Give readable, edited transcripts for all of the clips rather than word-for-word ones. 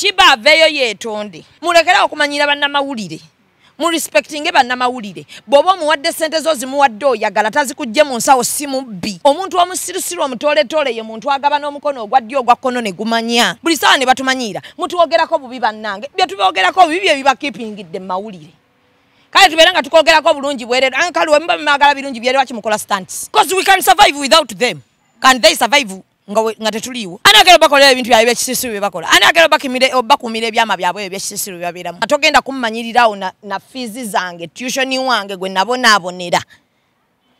Sheebah aveyo yeetonde. Mulekera okumanyira bannamawulire. Mu respecting bannamawulire. Bw'oba omuwadde ssente zo zimuwadde oyagala tazikujje mu nsawo si mubbi. Omuntu omusirusiru omutooletoole ye muntu agaba n'omukono ogwa ddyo ogwa kkono ne gumanya. Buli sawa ne batumanyiira. Mutwogerako bubi bannange. Bye tuboogerako bubi bye bibakeepingidde mu mawulire. Kale tubeera nga tukoogerako bulungi bwereere. Kale we muba mwagala birungi byere waki mukola stunts. Because we can survive without them. Can they survive? Nga tetuliwo. Ani agera bakolera ebintu byabe by'ekisiru bye bakola. Ani agera bakumira ebyama byabwe eby'ekisiru bye babeeramu. Atogenda kummanyirirawo na fees zange, tuition wange gwe nabonaabonera.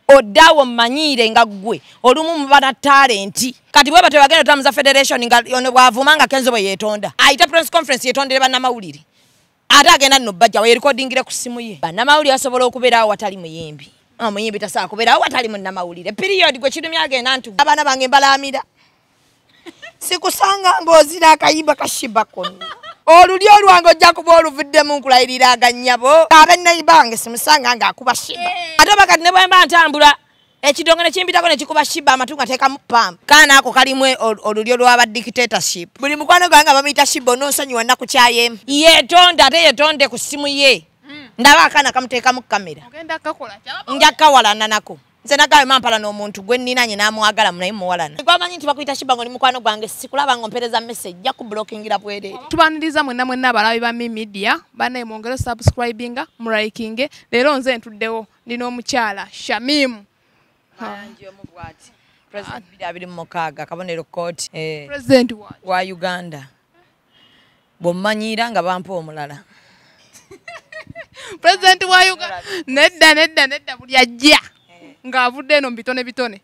Oddawo mmanyire nga ggwe olumu muba na talenti. Kati bwe batyo bagenda tamuza federation nga ono bwavuma nga Kenzo bwe yeetonda. Ayita press conference yeetondere bannamawulire. Ate agenda nno bajja we recordingire ku simu ye. Bannamawulire asobola okubeerawo watali muyimbi. Omuyimbi tasobola kubeerawo watali munnamawulire. Period gwe kirumya agenda ntu. Abaana bange mbalaamira. Sikusanga ng'ozira akayimba ka Sheebah konna. Olulyo lwange ojja kuba oluvuddemu nkulayirira aganyabo. Ab'ennayiba wange simusanga ng'akuba Sheebah. Ate bakati ne bwe mba ntambula ekidongo ne kimpitako ne kikuba Sheebah amatu nga teekamu pampa. Kaana ako kalimu olulyo lw'aba dictatorship. Buli mukwano gwange abamuyita Sheebah onoonsonyiwa nnaku kyayemu. Yeetonde ate yeetonde ku ssimu ye. Ndaba akaana kamuteekamu kamera. Nja kawalana nako. Nze nagawe mampala n'omuntu gwe nninanye n'amwagala naye muwalana. Gwamanyi nti bakuyita Sheebah ng'oli mukwano gwange sikulaba ng'ompereza message ja kublockingira bwereere. Tubaniriza mwenna abalabi ba media banaye mwongere subscribinga muraikinge. Leero nze ntuddewo ndina omukyala Shamimu. Anji omubwati. President 2026 kabonero court. President wa Uganda. Bw'ommanyiira nga bampa omulala. President wa Uganda. Nedda buli ajja. Ngavudde eno bitone.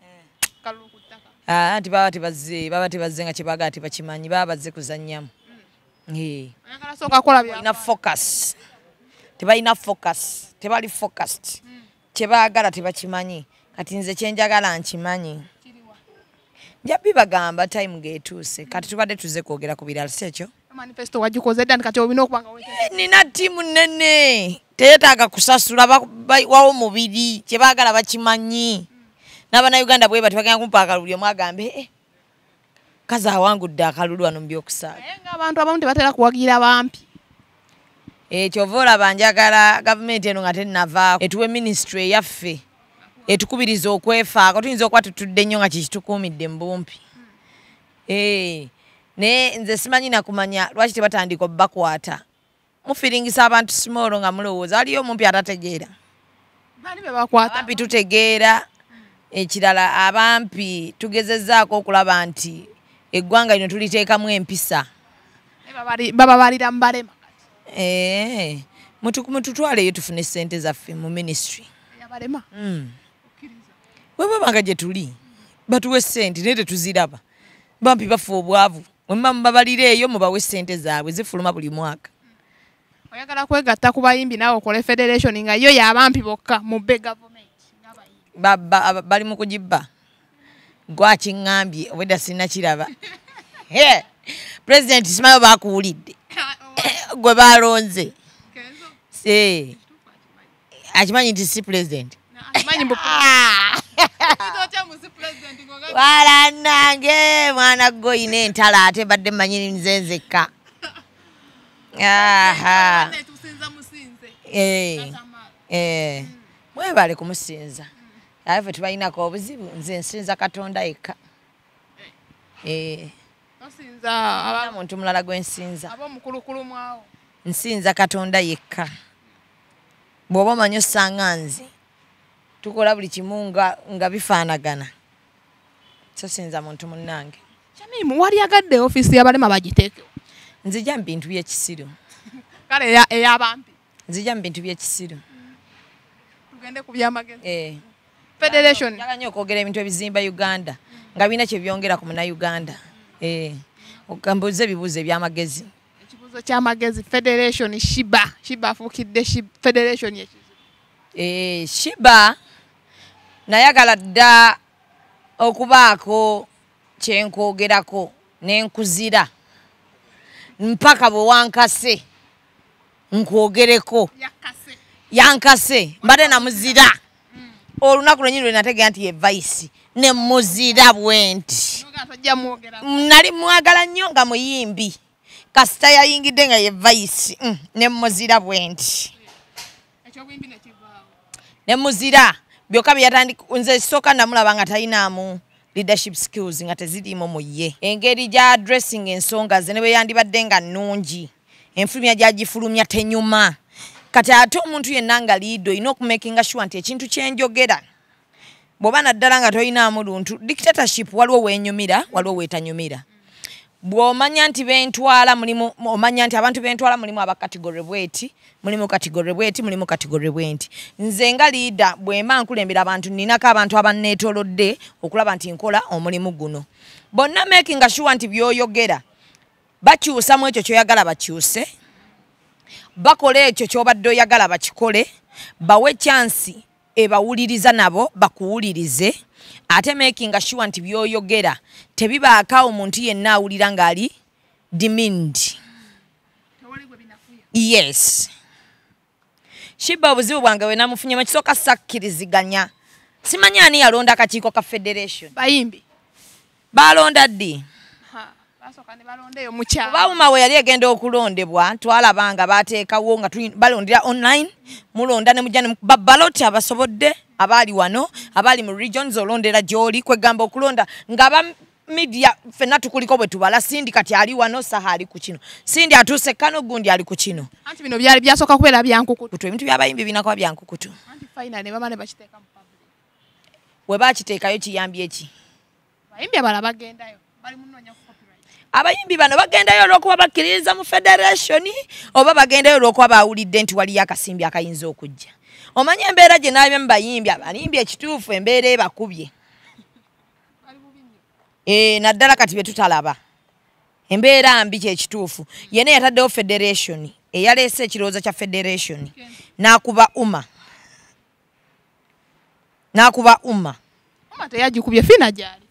Kalulu kutaka. Anti baba tebazze nga kibaga tebakimanyi baba bazze kuzannyamu. Ayagala soka kola bya. Ina focus. Tebalina focus. Tebali focused. Kyebaagala tebakimanyi. Kati nze kyenjagala nkimanyi. Njabbi bagamba time geetuuse. Kati tubadde tuze kwogera ku birala sekyo. Manifesto wagikoze ddan kati obina okubanga weke. Nina timu nnene. Teetaaga kusasula wawo mubiri kyebaagala bakimanyi. N'Abannayuganda bwe bati bagenda kumpa akalulu omwagambe kazi awangudde akalulu wano mu by'okusaala. Naye ng'abantu abamu tebatera kuwagira bampi. Kyova olaba njagala gavumenti eno nga tennavaako etuwe ministry eyaffe etukubiriza okwefaako tuyinza okuba tutudde nnyo nga kikitukuumidde mu bumpi. Naye nze simanyi nakumanya lwaki tebatandika obbakwata. Mufiringisa abantu small nga mulowooza aliyo omumpi atategeera. Bali be bakwata. Abampi tutegeera ekirala abampi tugezezzaako okulaba nti eggwanga lino tuliteekamu empisa. Baba balira mbalema. Mututwaleyo tufune ssente zaffe mu ministry. Yabalema. Bwe babanga gye tuli batuwe ssente naye tetuziraba. Bampi bafa obwavu. Mwe mubabalireeyo mubawe ssente zaabwe zifuluma buli mwaka. Oyagala kwegatta ku bayimbi naawe okole federation nga yo y'abampi bokka mu big government. Bali mu kugibba. Gwakiŋŋambye obwedda sinnakiraba. President simayo baakuwulidde. Gwe baalonze. Akimanyi nti si president. Wala nange mwana goyina entala ate badde mmanyi nze nzekka. Mwebale kumusinza. Afe tubalinako obuzibu nze nsinza Katonda yekka. Osinza omuntu mulala gwe nsinza. Ab'omukulukulu mwawo. Nsinza Katonda yekka. Bw'oba omanyi osanga nze tukola buli kimu nga bifaanagana. So sinza muntu munnange. Shamimu wali agadde office y'abalema bagiteeke. Nzija mu bintu by'ekisiru. Kale ey'abampi. Nzija mu bintu by'ekisiru. Tugende ku byamagezi. Federation. Njagala nnyo okwogera ebintu ebizimba Uganda nga birina kye byongera ku Munnayuganda. Okambuuza ebibuuzo eby'amagezi. Ekibuuzo ky'amagezi Federation Sheebah afuukidde Federation y'ekizibu. Sheebah nayagala dda okubaako kyenkwogerako n'enkuzira mpaka bwe wankase nkwogereko yankase mbadde namuzira olunaku lwenyini lwe nategeera nti ye vice ne muzira bwe nti nali mwagala nnyo nga muyimbi kasita yayingidde nga ye vice ne muzira bwenti ne muzira byokka byatandika nze soka namulaba nga talinamu leadership skills nga tezirimu mu ye engeri gya addressing ensonga ze ne bwe yandibadde nga nnungi enfulumya gyagifulumya tenyuma kati ate omuntu yenna nga liido olina okumakinga sure nti ekintu kyenjogera bw'oba naddala nga tolinaamu luntu dictatorship waliwo wenyumira waliwo weetanyumira bw'omanya nti bentwala mulimu omanya nti abantu bentwala mulimu abakategore bweti mulimu kategore bweti mulimu kategore bwenti nze nga liida bw'emba nkulembera abantu ninako abantu abanneetolodde okulaba nti nkola omulimu guno bonna making sure nti byoyogera bakyusa mu ekyo kyoyagala bakyuse bakola ekyo kyobadde oyagala bakikole bawe chance ebawuliriza nabo bakuwulirize ate making sure nti byoyogera tebibaaka omuntu yenna awulira ng'ali demeaned. Yes. Sheebah obuzibu bwange bwe namufunye mu kisooka sakkiriziganya. Simanyi ani yalonda akakiiko ka federation. Bayimbi. Balonda ddi? Basooka ne balondeyo mukyala. Bawuma we yali egenda okulondebwa twalabanga bateekawo nga balondera online mulonda ne mujja ne baloti abasobodde abali wano abali mu regions olondera gyoli kwegamba okulonda ngaba media fenna tukuliko bwe tubala Sindi kati ali wano saha ali ku kino Sindi atuse kano gundi ali ku kino anti bino byali byasooka kubeera byankukutu ebintu byabayimbi binako byankukutu anti final ne bamane bakiteeka mu public we bakiteekayo kiyambye eki bayimbi abala bagendayo bali munoonya ku copyright abayimbi bano bagendayo olw'okuba bakkiririza mu federation oba bagendayo olw'okuba bawulidde nti waliyo akasimbi akayinza okujja omanye embeera gye naabye mu bayimbi abayimbi ekituufu embeera ebakubye naddala kati bye tutalaba embeera mbi kyekituufu yena yataddewo federation eyaleese ekirowoozo kya federation n'akuba umma teyagikubye fina gyali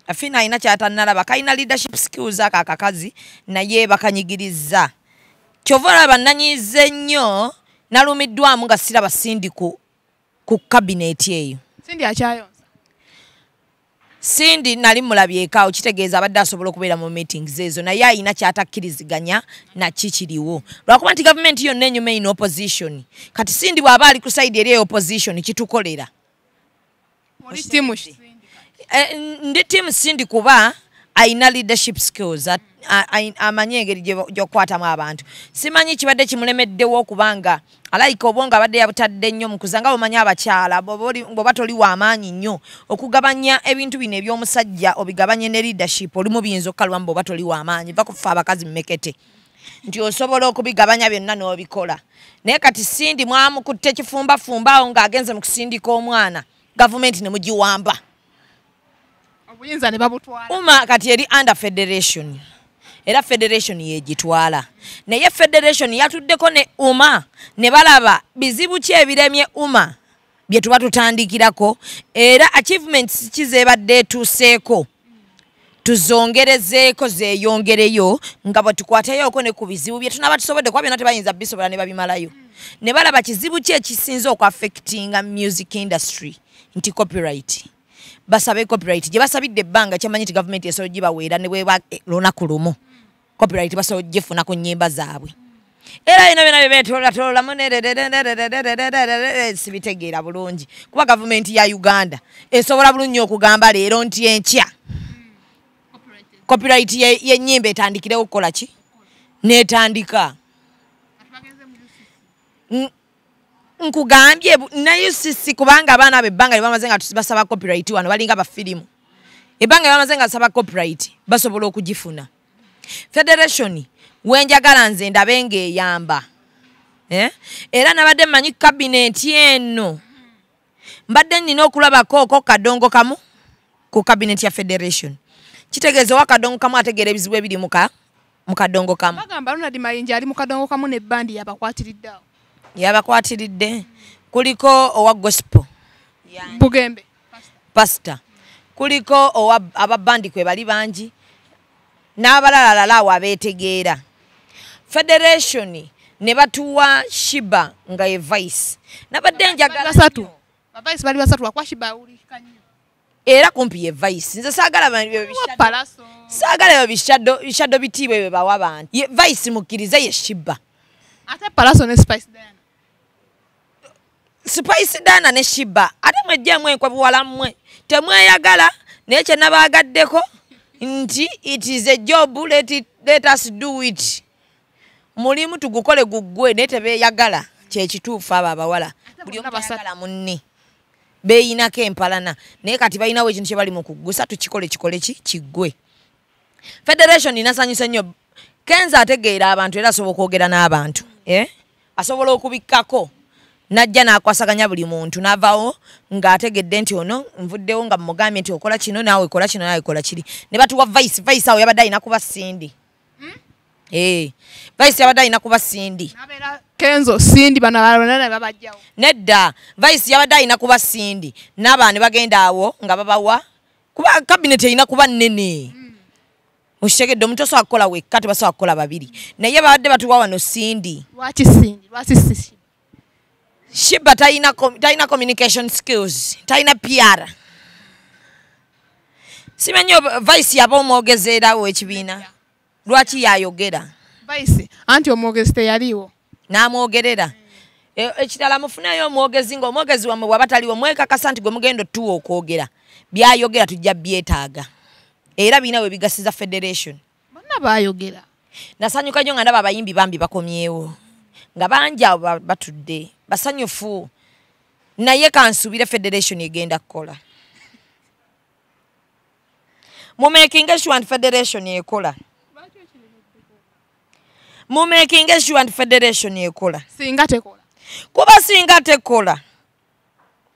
Afina alina kyatannalaba kalina leadership skills aka akakazi naye bakanyigiriza kyova olaba nanyize nnyo nalumiddwamu nga siraba Sindi ku cabinet eyo Sindi akyayonsa Sindi nali mulabyekaawo kitegeeza abadde asobola okubeera mu meetings ezo naye alina kyatakkiriziganya na kikiriwo lwakuba nti gavumenti yonna enyuma erina opposition kati Sindi bw'aba ali ku side eri opposition kitukolera ndi team Sindi kuba aina leadership skills amanye engeri gy'okukwatamu abantu simanyi kibadde kimulemeddewo okubanga alayika obwonga abadde yabutadde nnyo mu kuzanga bamanya abakyala bw'oba toli w'amaanyi nnyo okugabanya ebintu bino eby'omusajja obigabanye ne leadership olimu biyinza okukalwamu bw'oba toli w'amaanyi va kufa abakazi mmekete nti osobola okubigabanya byonna n'obikola naye kati Sindi mwamukutte kifumbafumbawo ng'agenze mu kusindika omwana gavumenti ne mugiwamba obuyinza ne babutwala uma kati eri under federation era federation yegitwala naye federation yatuddeko ne uma ne balaba bizibu ki ebiremye uma bye tuba tutandikirako era achievements kizebadde etuuseeko tuzongerezeeko zeeyongereyo nga bwe tukwateyoko ne ku bizibu bye tunaba tusobodde kuba byonna tebayinza bisobola ne babimalayo ne balaba kizibu ki ekisinza okuaffectinga music industry nti copyright basabe copyright gye basabidde ebbanga kyamanyi ti gavumenti esobola gibaweera ne bweba lunaku lumu copyright basobola gifuna ku nnyimba zaabwe era bino byonna byebeetoolatoolamu sibitegeera bulungi kuba gavumenti ya Uganda esobola bulungi okugamba leero nti enkya copyright y'ennyimba etandikirewo okukola ki n'etandika nkugambye naye sisi kubanga abaana bebbanga bamaze nga basaba copyright wano balinga ba firimu ebbanga bamaze nga basaba copyright basobola okugifuna federation wenjagala nze ndabe ng'eyamba era nabadde mmanyi cabinet eno mbadde nnina okulabako kadongo kamu ku cabinet ya federation kitegeeza wa kadongo kamu ategeera ebizibu ebiri mu kadongo kamu bagamba Ronald Mayinja ali mu kadongo kamu ne bandi yabakwatiriddeawo yabakwatiridde kuliko owa gospel Bugembe pastor kuliko owa ababandi kwe bali bangi n'abalalala awo abeetegeera federation ne batuwa Sheebah nga ye vice nabadde njagala basatu vice bali basatu akwa Sheebah awulikanye era kumpi ye vice nze saagala palaso Sagala bishado bitiibwe bwe bawa abantu. Vice mukkirize ye Sheebah. Ate Palaso ne Spice Diana. Spice Diana ne Sheebah. Ate mwejjemu enkwe buwala mmwe. Temweyagala naye kye nabaagaddeko nti it is a job, let us do it. Mulimu tugukole guggwe naye tebeeyagala kyekituufu abo abawala. Buli omu ayagala munne. Beeyinako empalana. Naye kati balinawo ekintu kye bali mu kuggusa tukikole kiggwe. Federation inasanyusa nnyo. Kenza ategeera abantu era asobola okwogera n'abantu. Asobola okubikkako. Najja n'akwasaganya buli muntu n'avaawo ng'ategedde nti ono nvuddewo nga mmugambye nti okola kino naawe kola kino naawe kola kiri. Ne batuwa vice awo yabadde alina kuba Cindy. Vice yabadde alina kuba Cindy. Nabeera Kenzo Cindy bano abalonda babajjawo. Nedda vice yabadde alina kuba Cindy. N'abaana bagenda awo nga babawa kuba cabinet erina kuba nnene. Oshegedde omuntu osobola kukola wekka tebasobola kukola babiri. Naye babadde batuwa wano Cindy. Lwaki Cindy? Lwaki Cindy? Sheebah taina communication skills, taina PR. Simanyi vice yaba omwogezeera w'ekibiina. Lwaki yayogera? Vice anti omwogezi teyaliwo. N'amwogerera. Ekirala mufunayo omwogezi ng'omwogezi wammwe bw'aba taliwo mwekakasa nti gwe mugenda otuwa okwogera. Byayogera tujja byetaaga. Era biina we bigasiza Federation. Bonna baayogera. Nasanyuka nnyo nga ndaba abayimbi bambi bakomyewo. Nga bangi abo batudde. Basanyufu. Naye kansuubire Federation egenda kukola. Mu making sure and Federation ekola. Mu making sure and Federation ekola. Singa tekola. Kuba singa tekola.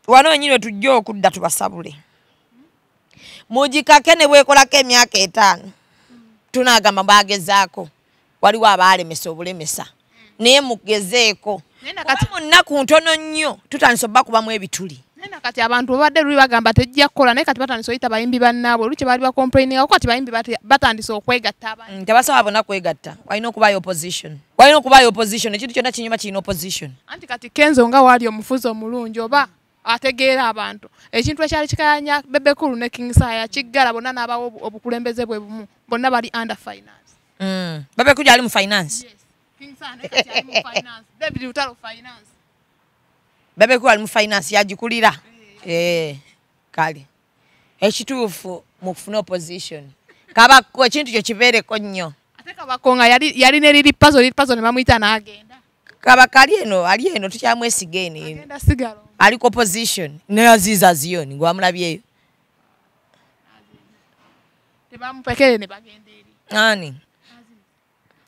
Wano wenyini tujja okudda tubasabule. Mujikake ne bwekolako emyaka 5. Tunagamba bagezaako. Waliwo abaalemesa obulemesa. Naye mugezeeko. Kuba mu nnaku ntono nnyo tutandise obbakubamu ebituli. Nena kati abantu babadde luli bagamba tejja kukola naye kati batandise oyita bayimbi bannaabwe olukye baali bacomplaininga ko kati bayimbi batandise okwegatta abantu. Tebasobola bonna kwegatta. Walina okubaayo opposition. Walina okubaayo opposition. Ekintu kyonna kinyuma kirina opposition. Anti kati Kenzo nga waali omufuzi omulungi oba ategeera abantu. Ekintu ekyali kikayanya Bebe Cool ne King Saya kiggala bonna n'abawo obukulembeze bwe bumu. Bonna bali under finance. Bebe Cool ali mu finance. Yes. King Saya kati ali mu finance. David Utalo finance. Bebe Cool ali mu finance yagikulira. Kale. Ekituufu mu kufuna opposition. Kabako ekintu kyo kibeereko nnyo. Ate Kabako nga yali ne liri puzzle ne bamuyita n'agenda. Kabaka ali eno tukyamwesiga eno. Agenda sigalo. Ali ko position. Ne Aziza Zioni gwamulabyeyo. Tebamupekere ne bagenda eri. Ani?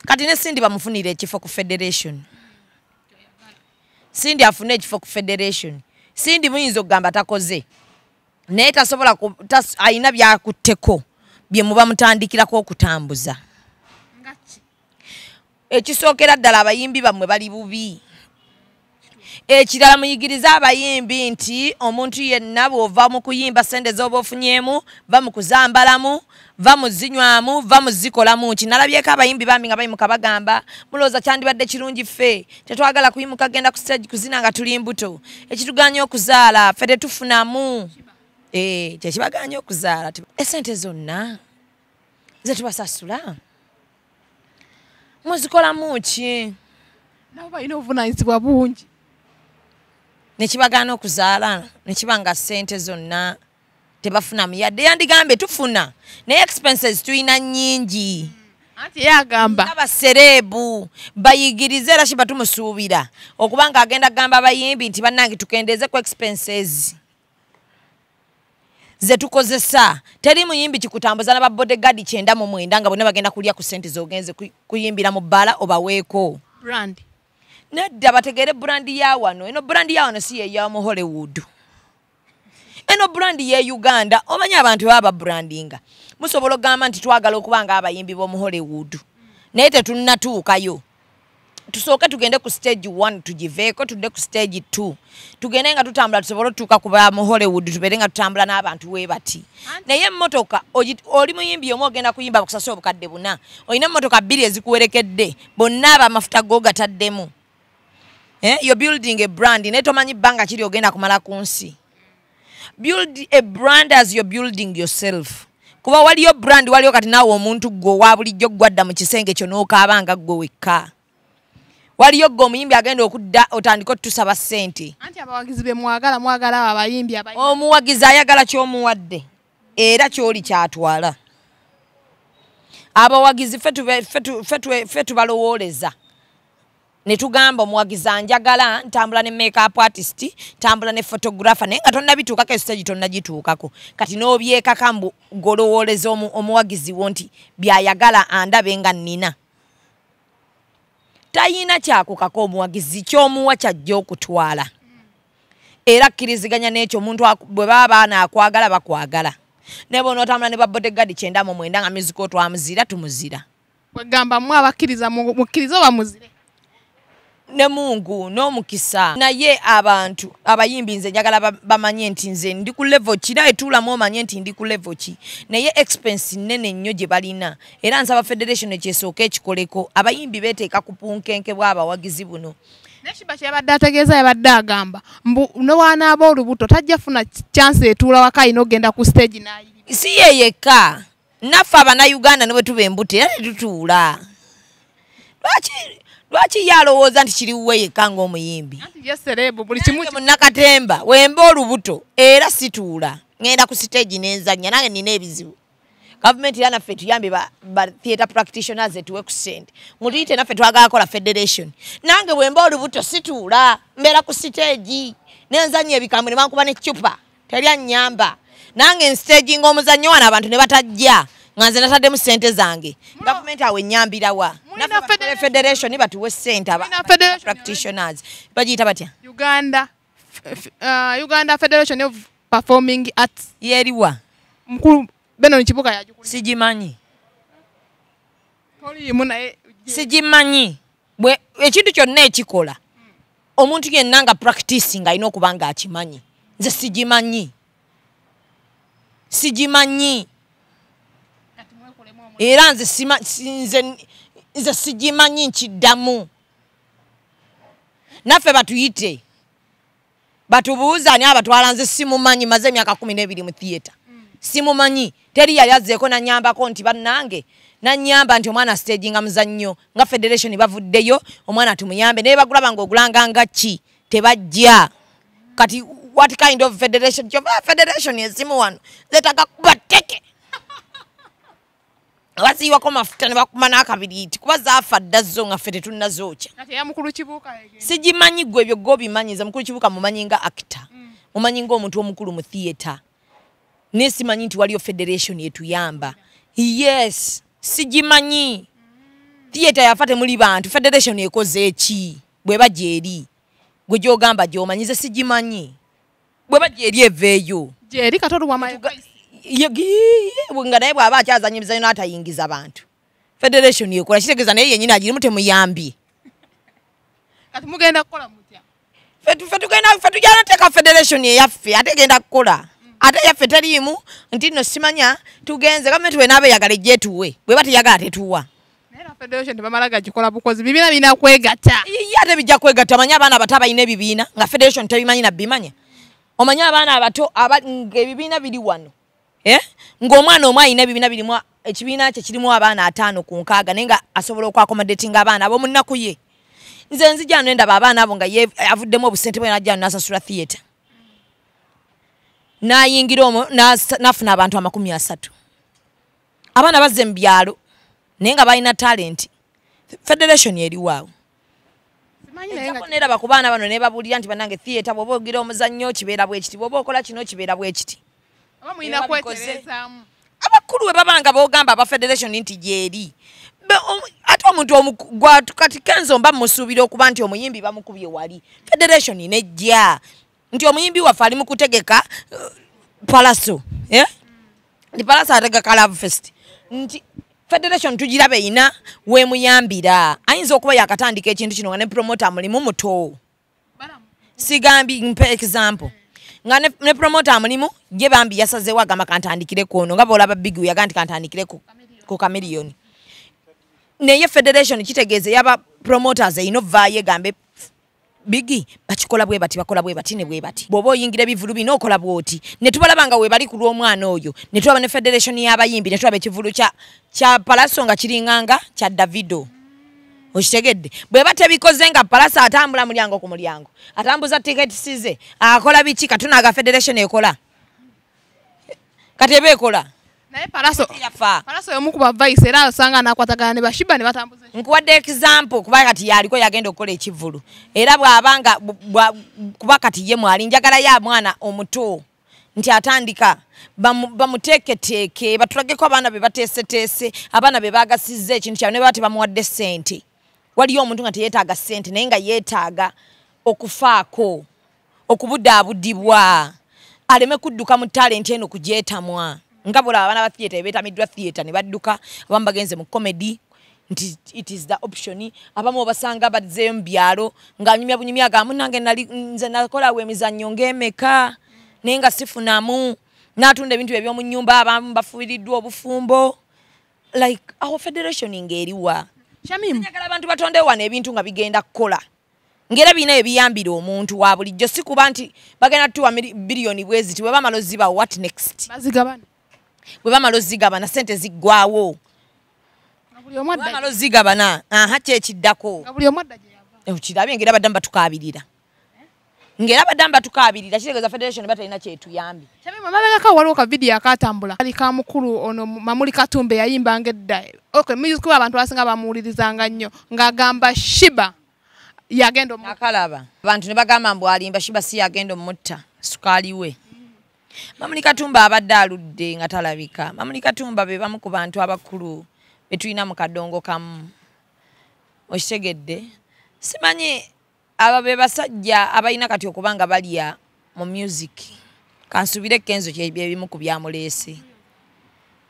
Kati ne Cindy bamufunira ekifo ku Federation. Cindy afune ekifo ku Federation. Cindy muyinza okugamba takoze. Naye tasobola ayina byakutteko bye muba mutandikirako okutambuza. Ngaki? Ekisookera ddala abayimbi bammwe bali bubi. Ekirala muyigiriza abayimbi nti omuntu yenna bw'ova mu kuyimba sente z'oba ofunyemu, va mu kuzambalamu, va mu zinywamu, va mu zikolamu. Kinalabyeko abayimbi bambi nga bayimuka bagamba mulowooza kyandibadde kirungi ffe tetwagala kuyimuka genda ku stage kuzina nga tuli mbuto. Ekituganya okuzaala ffe tetufunamu. Kyekibaganya okuzaala. Esente zonna ze tubasasula muzikolamu ki? Nabo balina obuvunaanyizibwa bungi. Nekibagana okuzaala nekibanga sente zonna tebafunamu yadde yandigambe tufuna naye expenses tuyina nnyingi. Anti yagamba abasereebu bayigirize era Sheebah tumusuubira okubanga agenda gamba abayimbi nti bannange tukendeeze ku expenses ze tukozesa. Teri muyimbi kikutambuza na bodyguard 9 nga bonna bagenda kulya ku sente zogenze kuyimbira mu bbala obaweeko. Brand. Nedda bategere brandi ya wano. Eno brandi ya wano si ye ya mu Hollywood. Eno brandi ye Uganda. Omanya abantu baba brandinga. Musobola gamba nti twagala okubanga abayimbi bo mu Hollywood. Naye tetunnatuukayo. Tusooke tugende ku stage 1 tugiveeko tudde ku stage 2. Tugende nga tutambula tusobola tuuka kuba mu Hollywood tubeere nga tutambula n'abantu we bati. Naye emmotoka oli muyimbi omu ogenda kuyimba bakusasula obukadde 4. Olina emmotoka 2 ezikuwerekedde bonna abamafuta go gataddemu. You're building a brand. Neto manyi banga kiri ogenda kumala ku nsi. Build a brand as you're building yourself. kuba waliyo brand waliyo kati naawe omuntu gwo wa bulijjo gwadda mu kisenge kyo n'okaabanga gwe wekka. Waliyo gwe omuyimbi agenda okudda otandika otusaba ssente. Anti abawagizi be mwagala abayimbi abayimbi. Omuwagizi ayagala ky'omuwadde era ky'oli kyatwala. Abawagizi fe tubalowooleza. Ne tugamba omuwagizi anjagala ntambula ne makeup artist, ntambula ne photographer naye nga tonnabituukako stage tonnagituukako. Kati n'obyekaka mbu golowooleza omuwagizi wo nti byayagala andabe nga nnina. Tayina kyakukako omuwagizi ky'omuwa kyajja okutwala. Era akkiriziganya n'ekyo omuntu bwe baba baana akwagala bakwagala. Ne bw'onootambula ne babodyguard 99 nga musical twamuzira tumuzira. Wegamba mwe abakkiriza mukkiriza oba muzire? Ne Mungu n'omukisa. Naye abantu abayimbi nze njagala bamanye nti nze ndi ku level ki naye tuulamu omanye nti ndi ku level ki. Naye expense nnene nnyo gye balina. Era nsaba Federation ekyesooka ekikoleko abayimbi beeteeka ku punkenke bw'abawagizi buno. Neshiba kyabadde ategeeza yabadde agamba mbu n'owaanaaba olubuto tajja funa chance etuula waka ayina ogenda ku stage n'ayirira. Si ye yekka. Naffe Abannayuganda ne bwe tuba embuto era ne tutuula. Lwaki yalowooza nti kiriwe yekka ng'omuyimbi? Anti ye serebu buli kimu Munnakatemba wemba olubuto era situula. Ngenda ku stage n'enzannya nange nina ebizibu. Government ya naffe tuyambe ba theatre practitioners etuwe ku ssente. Mutuyite naffe twagala kola federation. Nange wemba olubuto situula mbeera ku stage n'enzannya ebikamwe ne bankuba n'eccupa terya nnyamba. Nange stage ng'omuzannyo wano abantu ne batajja. Nga nze nataddemu ssente zange. Government awe nnyambira wa. Naffe federation batuwe ssente practitioners. Bagiyita batya? Uganda Federation of Performing Arts. Yeriwa. Mukulu Beno Nchibuka yajukuli. Sigimanyi. Oli munaye. Sigimanyi. Bwe ekintu kyonna ekikola. Omuntu yenna nga practicing alina okuba nga akimanyi. Nze sigimanyi. Sigimanyi. Era nze sigimanyi nkiddamu. Naffe batuyite. Batubuuza ani abatwala nze simumanyi maze emyaka 12 mu theatre. Simumanyi. Teri yali azzeeko nanyambako nti bannange nanyamba nti omwana stage nga muzannyo nga federation bavuddeyo omwana tumuyambe naye bagulaba ng'ogulanga nga ki tebajja. Kati what kind of federation? Federation yesimu wano zetaka kuba teke. Wasiiwako mafuta ne bakuma n'akabiriiti kuba zaafa dda zo nga ffe tetunnazookya. Kati ya mukulu Kibuuka yegenda. Sigimanyi gwe ebyo gobimanyi nze mukulu Kibuuka mumanyi nga actor. Mumanyi ng'omuntu omukulu mu theatre. Nesimanyi nti waliyo federation yetuyamba. Yes, sigimanyi. Theatre yafa temuli bantu, federation ekoze eki? Bwe bajja eri. Gwe gy'ogamba gy'omanyi nze sigimanyi. Bwe bajja eri eveeyo. Gy'eri katono wama nga naye bw'aba akyazanya emizannyo n'atayingiza abantu. Federation yekola kitegeeza naye yennyini agirimu temuyambye. Kati mugenda kukola mutya? Ffe tujja nateeka federation eyaffe ate egenda kukola. Ate yaffe teriimu nti nno simanya tugenze gavumenti wenaaba eyagala ejje tuwe bwe bateyagala tetuwa. Naye federation tebamala gagikola bukozi bibiina birina kwegatta. Ye ate bijja kwegatta. Omanyi abaana abato abalina ebibiina nga federation tebimanyi nabbimanya. Omanyi abaana abato ng'ebibiina biri wano. Ng'omwana omu alina ebibiina birimu ekibiina kye kirimu abaana 5 ku 6 naye nga asobola okwakomodatinga abaana ab'omu nnaku ye. Nze nzija no ndaba abaana abo nga avuddemu obusente bwe najja n'asasula theatre. Nayingira omwo nafuna abantu 30. Abaana bazze mu byalo naye nga balina talent. Federation eri waawo. Simanyi naye nga neraba ku baana bano ne babulira nti bannange theatre bw'oba ogira omuzannyo kibeera bwe kiti bw'oba okola kino kibeera bwe kiti. Abamuyina kweterezaamu. Abakulu we babanga boogamba aba federation nti gyeri. Ate omuntu kati Kenzo mba musuubira okuba nti omuyimbi bamukubye wali. Federation nejja. Nti omuyimbi waffe ali mu kutegeka Palaso. Nti Palaso ategeka Love Fest. Nti federation tugirabe ina we muyambira. Ayinza okuba yakatandika ekintu kino nga ne promoter mulimu muto. Sigambi mpe example. Nga ne promoter mulimu gye bambi yasazeewo agamba kantandikire kono nga boolaba big yaga nti kantandikire ku Chameleon. Naye federation kitegeeze yaba promoters eyino vaayo egambe bigi bakikola bwe bati bakola bwe bati ne bwe bati bobo oyingira bivulu bino okola bwoti ne tubalabanga we bali ku lw'omwana oyo ne tulaba ne federation y'abayimbi ne tulaba ekivulu kya Palaso nga kiringanga kya Davido oshitegedde bwe batebikoze nga Palaso atambula mulyango ku mulyango atambuza ticket size akola biki katuna aga federation ekola katebe ekola naye Palaso yomu kuba vice era osanga nakwatagana ne bashiba ne batambuza nkuwadde example kuba kati yaliko yagenda okukola ekivulu era bw'abanga kuba kati ye mwali njagala ya mwana omuto nti atandika bamuteeketeeke batulageko abaana be bateeseteese abaana be baagasiza ekintu kyabwe ne bati bamuwadde ssente waliyo omuntu nga teyeetaaga ssente naye nga yeetaaga okufaako okubudaabudibwa aleme kudduka mu talenti eno kugyetamwa nga bula abana ba theater betamidwa theater ne badduka abamu bagenze mu comedy nti it is the option abamu obasanga badzeyo mu byalo nga bunyumya agamu nange nze nakola we emizannyo ng'emeka naye nga sifunamu n'atunda ebintu eby'omu nnyumba abamu bafubiridwa obufumbo like our federation ng'eriwa njagala abantu batondewo wano ebintu nga bigenda kukola ngera bina ebiyambira omuntu wa bulijjo si kuba nti bagenda tuwa biliyoni bweziti bwe bamala oziba what next bazigabana bwe bamala ozigabana sente ziggwawo bamala ozigabana kyekiddako kirabye ngera baddamu batukabirira ngera baddamu batukabirira kitegeeza federation batalina kyetuyambi mabegako waliwo ka video akatambula ali ka mukulu ono Mamuli Katumbe yayimbanga edda okay music abantu basinga bamuwulirizanga nnyo ng'agamba Sheebah yagenda akalaba abantu ne bagamba mbu alimba Sheebah si yagenda omutta sukaali we Mamuli Katumbe abadde aludde nga talabika Mamuli Katumbe be bamu ku bantu abakulu betulina mu kadongo kamu okitegedde simanyi aba be basajja abalina kati okubanga balya mu music kansubire Kenzo kyebimu ku byamuleese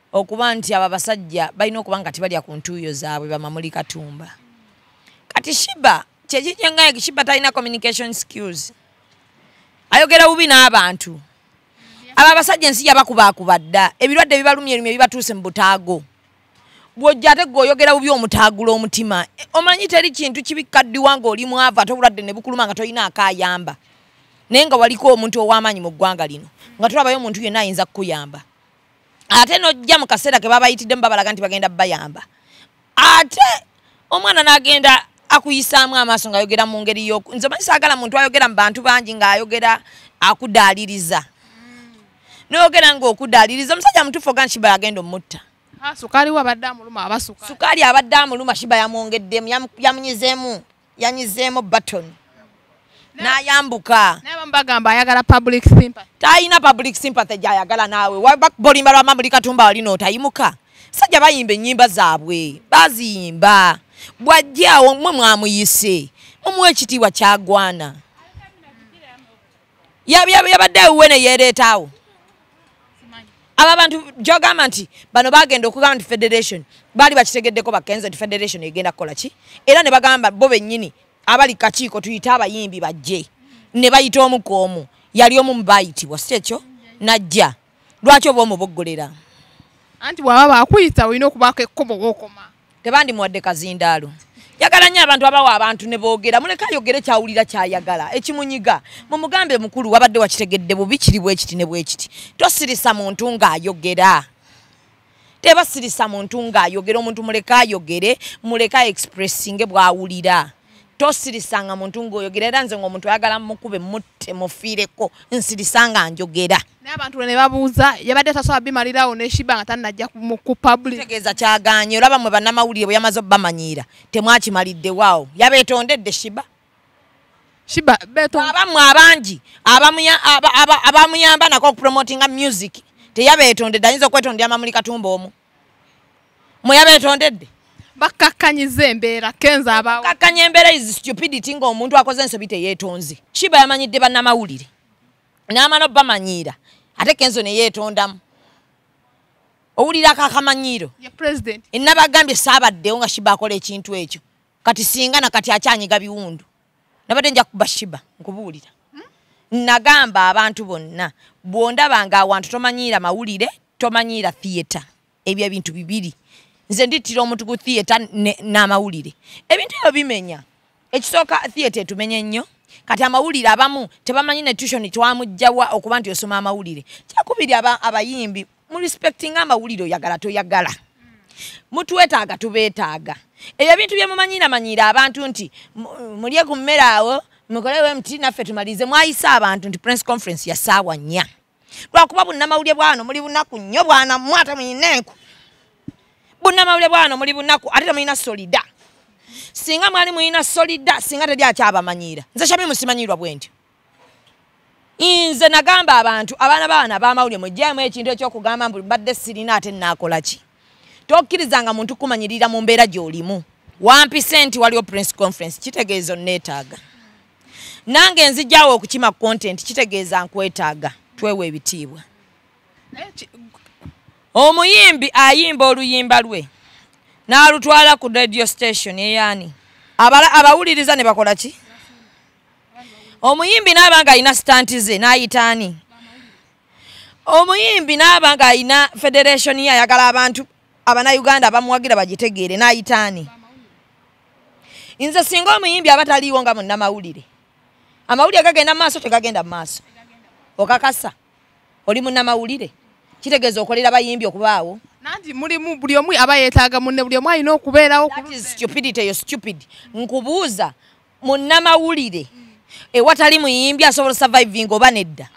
okuba nti aba basajja balina okubanga kati balya ku ntuuyo zaabwe ba Mamuli Katumbe kati Sheebah kyekijjenga Sheebah talina communication skills ayogera bubi n'abantu aba basajja ensi yabakubaakubadda ebirwadde bibalumye bibatuuse mu butaago bw'ojja ate gw'oyogera bubi omutaagula omutima omanyi teri kintu kibikaddiwa ng'oli mwavu ate obulwadde ne bukuluma nga tolina akaayamba naye nga waliko omuntu ow'amaanyi mu ggwanga lino nga tulabayo omuntu yenna ayinza kukuyamba ate n'ojja mu kaseera ke babayitiddemu babalaga nti bagenda bayamba ate omwana n'agenda akuyisaamu amaaso ng'ayogera mu ngeri nze omanyi saagala muntu ayogera mu bantu bangi ng'ayogera akudaaliriza n'oyogera ng'okudaaliriza omusajja mutuufu oga nti Sheebah yagenda omutta sukaali wabadde amuluma abasuka sukaali abadde amuluma Sheebah yamwongeddemu yanyizeemu button n'ayambuka naye abamu bagamba ayagala public sympathy talina public sympathy gy'ayagala naawe bolimba lwa Mamuli Katumbe wali n'otayimuka sajja bayimba ennyimba zaabwe baziyimba bw'ajjaawo mmwe mwamuyise mumuwa ekitiibwa kyagwana yabadde ewuwe ne yeereetaawo aba bantu gy'ogamba nti bano bagenda okugamba nti federation baali bakitegeddeko bakenze nti federation egenda kukola ki era ne bagamba bo bennyini abali kakiiko tuyite abayimbi bajje ne bayita omu ku omu yali omu mu baayitibwa si ekyo najja lwaki oba omuboggolera anti bw'aba baakuyita olina okubaako ekkobo w'okoma tebandimuwadde kazindaalo yagala nnyo abantu abawa abantu ne boogera muleka ayogere kyawulira kyayagala ekimunyiga mumugambe mukulu wabadde wakitegedde bubi kiri bwe kiti ne bwe kiti tosirisa muntu ng'ayogera tebasirisa muntu ng'ayogera omuntu muleka ayogere muleka expressinge bw'awulira tosirisanga muntu ng'oyogera era nze ng'omuntu ayagala mukube mutte mufiireko nsirisanga njogera naye abantu ne babuuza yabadde tasobola bimalirawo ne Sheebah nga tannajja ku public tegeeza kyagaanye olaba mwe bannamawulire bwe yamaze obbamanyiira temwakimalidde waawo yabeetondedde Sheebah abamu abangi abamuyamba nako okupromotinga music teyabeetondedde ayinza okwetondera Mamuli Katumbe omu mwe yabeetondedde bakakkanyiza embeera kenza abawo kakkanya embeera is stupidity ng'omuntu akoze ensobi teyeetonze Sheebah yamanyidde bannamawulire n'amala obbamanyiira ate kenzo ne yeetondamu owulirako Akamanyiro nabagambye saabaddewo nga Sheebah akola ekintu ekyo kati singa nakati akyanyiga biwundu nabadde nja kuba Sheebah nkubuulira nagamba abantu bonna bw'ondabanga awantu tomanyiira mawulire tomanyiira theater ebyo ebintu bibiri nze nditira omuntu ku theater n'amawulire ebintu ebyo bimenya ekisooka theater etumenye nnyo kati amawulire abamu tebamanyi ne tuition twamujjawa okuba nti osoma amawulire kyakubiri abayimbi mu respecting amawulire oyagala toyagala mutwetaaga tubeetaaga ebyo bintu bye mumanyira abantu nti mulye ku mmere awo mukolewe mti naffe tumalize mwayisa abantu nti press conference ya saawa 4 lwakuba bunnamawulire bwano muli bunaku nnyo bwana mwata mwinenku bunnamawulire bwano muli bunaku ate temulina solida singa mwali mulina solida singa teri akyabamanyira nze Shami musimanyirwa bwentyo inze nagamba abantu abaana baana bamawulire mujjaemu ekintu ekyokugamba mbu mbadde sirina ate naakola ki tokkirizanga muntu kumanyirira mu mbeera gy'olimu 1% waliwo press conference kitegeezo neetaaga nange nzijjawo okukima content kitegeeza nkwetaaga twewe ebitiibwa omuyimbi ayimba oluyimba lwe n'alutwala ku radio station eyani abawuliriza ne bakola ki omuyimbi n'abanga alina stanti ze n'ayitaani omuyimbi n'abanga alina federation ye ayagala abantu abannayuganda abamuwagira bagitegeere n'ayitaani nze singa omuyimbi abataliiwo nga munnamawulire amawulire gagenda mu maaso tegagenda mu maaso okakasa oli munnamawulire kitegeeza okolera bayimbi okubaawo nanti mulimu buli omu aba yeetaaga munne buli omu alina okubeerawo stupidity yo stupid nkubuuza munnamawulire ewatali muyimbi asobola surviving oba nedda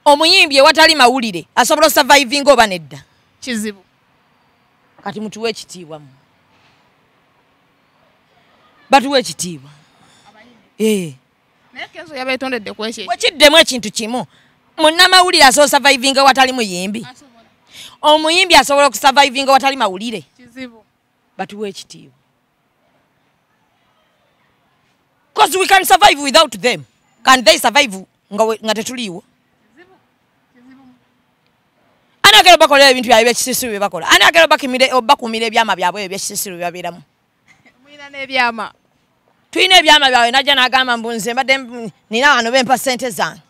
omuyimbi ewatali mawulire asobola surviving oba nedda kizibu kati mutuwe ekitiibwa batuwe ekitiibwa naye kenzo yabeetondedde ku ekyo wekiddemu ekintu kimu munnamawulire asobola surviving ewatali muyimbi omuyimbi asobola okusurviving ewatali mawulire kizibu batuwe ekitiibwa because we can survive without them can they survive nga tetuliiwo ani agera bakolera ebintu byabwe byekisiru bye bakola ani agera bakumira ebyama byabwe byekisiru bye babeeramu mulina n'ebyama tulina ebyama byabwe najja n'agamba mbu nze mbadde nina wano bempa ssente zange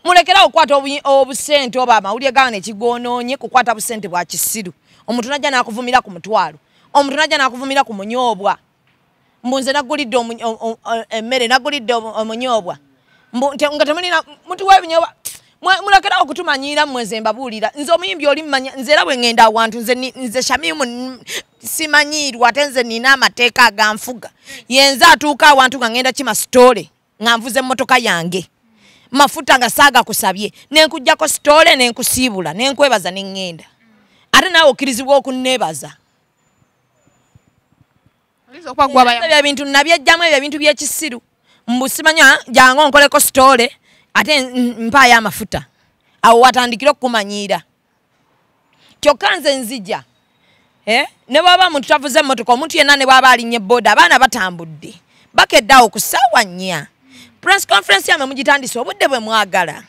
mulekera okukwata obusente oba amawulire gawo nekigwonoonye kukwata busente bwa kisiru omuntu najja n'akuvumira ku mutwalo omuntu najja n'akuvumira ku munyoobwa mbu nze nagulidde emmere nagulidde omunyoobwa nga temulina mutuwa ebinyoobwa mulekera okutumanyira mweze mbabuulira nze omuyimbi oli mmanya nze era bwe ŋŋenda awantu nze Shami simanyirwa ate nze nina amateeka aganfuga yenze atuuka awantu nga ŋŋenda kima sitole nga nvuze emmotoka yange mafuta nga saaga kusabye nenkujjako sitole nenkusiibula nenkwebaza neŋŋenda ate naawe okkirizibwa okunneebaza ebyo bintu nabyejjamu ebyo ebintu by'ekisiru mbusimanya jangu onkoleko sitole ate mpaayo amafuta awo watandikira okukumanyiira kyokka nze nzija ne bwaba muntu tavuze emmotoka omuntu yenna ne bwaba alinnye booda abaana batambudde bakeddeawo ku ssaawa 4 press conference yamwe mugitandise obudde bwe mwagala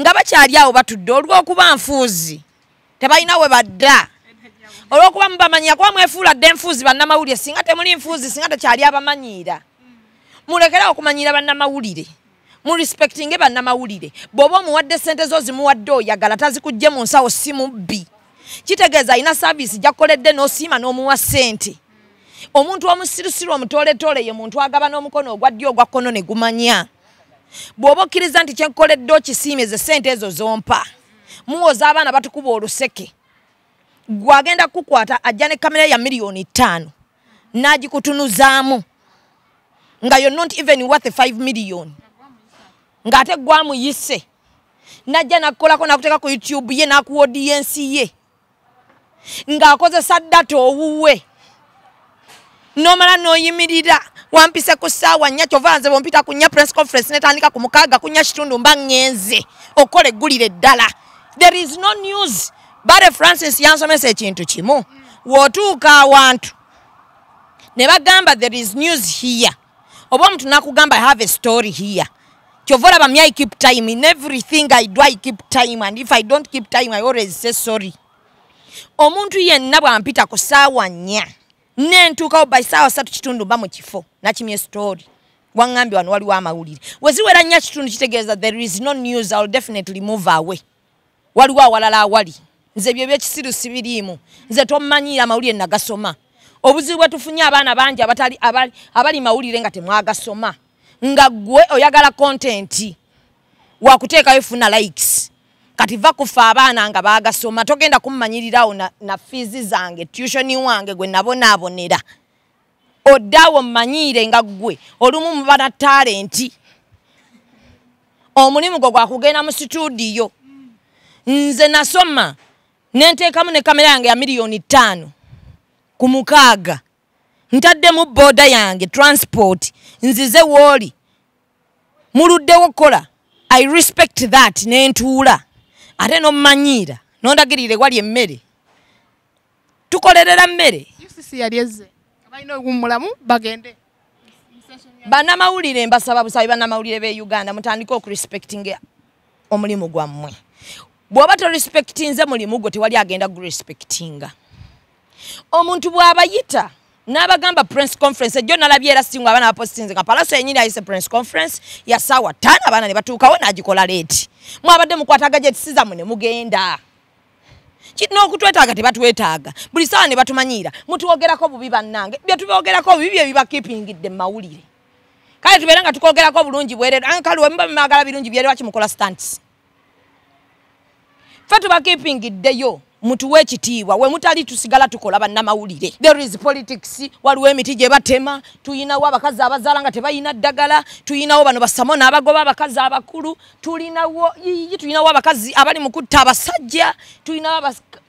nga bakyali awo batudde olw'okuba nfuuzi tebalina we badda olw'okuba mubamanyira kuba mwefuula dde enfuuzi bannamawulire singa temuli nfuuzi singa tekyali abamanyiira mulekera okumanyira bannamawulire mu respecting bannamawulire bw'oba omuwadde ssente zo zimuwadde oyagala tazikujje mu nsawo si mubbi kitegeeza alina saavisi gyakkoledde n'osiima n'omuwa ssente omuntu omusirusiru omutooletole ye muntu agaba n'omukono ogwa ddyo ogwa kkono ne gumanya bw'oba okkiriza nti kyenkoledde okisiime ze ssente ezo zompa muwoza abaana batukuba oluseke gwagenda kukwata ajja ne kamera ya $5,000,000 n'agikutunuzaamu nga you're not even worth 5 million ng'ate gwamuyise najja nakkolako nakuteeka ku YouTube ye n'aku audience ye ng'akozesa data owuwe nomala n'oyimirira wampise ku ssaawa 4 kyova nze bompita ku 4 press conference netandika ku 6 ku 4 kitundu mba ŋŋenze okukola eggulire eddala there is no news bare Francis yansomesa ekintu kimu wootuuka awantu ne bagamba there is news here oba omuntu nakugamba I have a story here kyova olaba me I keep time in everything I do. I keep time, and if I don't keep time I always say sorry. Omuntu yenna bwampita ku ssaawa 4 nentuukawo by ssaawa 3 kitundu mba mu kifo nakimye story waŋŋambye wano waliwo amawulire weziwera 4 kitundu kitegeeza there is no news. I will definitely move away. Waliwo awalala awali nze ebyo ebyekisiru sibiriimu nze tommanyiira amawulire nagasoma obuzibu bwe tufunye abaana bangi abali mawulire nga temwagasoma nga gwe oyagala content wakuteekayo funa likes kati va kufa abaana nga baagasoma togenda kummanyirirawo na fees zange tuition wange gwe nabonaabonera oddaawo mmanyiire nga gwe olumu muba na talenti omulimu gwo gwakugenda mu studio nze nasoma nenteekamu ne kamera yange ya $5,000,000 ku 6 ntaddemu boda yange transport nzize wooli muluddewo kola I respect that nentuula ate nommanyiira nondagirire wali emmere tukolerera mmere UCC yalieze abalina okumulamu bagende bannamawulire mbasaba busabi bannamawulire be Uganda mutandika okurespectinga omulimu gwammwe bw'oba torespectinze mulimu gwo tewali agenda gurespectinga omuntu bw'abayita n'abagamba press conference ejjo nalabye era singwa abaana bapostinze nga Palaso yenyini ayise press conference ya saawa 5 abaana ne batuukawo n'agikola leeti mwabadde mukwatagaje tisiza mune mugenda n'okutwetaaga tebatwetaaga buli sawa ne batumanyiira mutuwogerako bubi bannange bye tubyogerako bubi bye bibakeepingidde mu mawulire kale tubeera nga tukogerako bulungi bwereere ankali wemuba mwagala birungi byeri wakimukola stunts fe tubakeepingiddeyo mutuwe ekitiibwa we mutali tusigala tukola bannamawulire there is politics waliwo emiti gye batema tuyinawo abakazi abazaala nga tebayina ddagala tuyinawo bano basamona abagoba abakazi abakulu tuyinawo abakazi abali mu kutta abasajja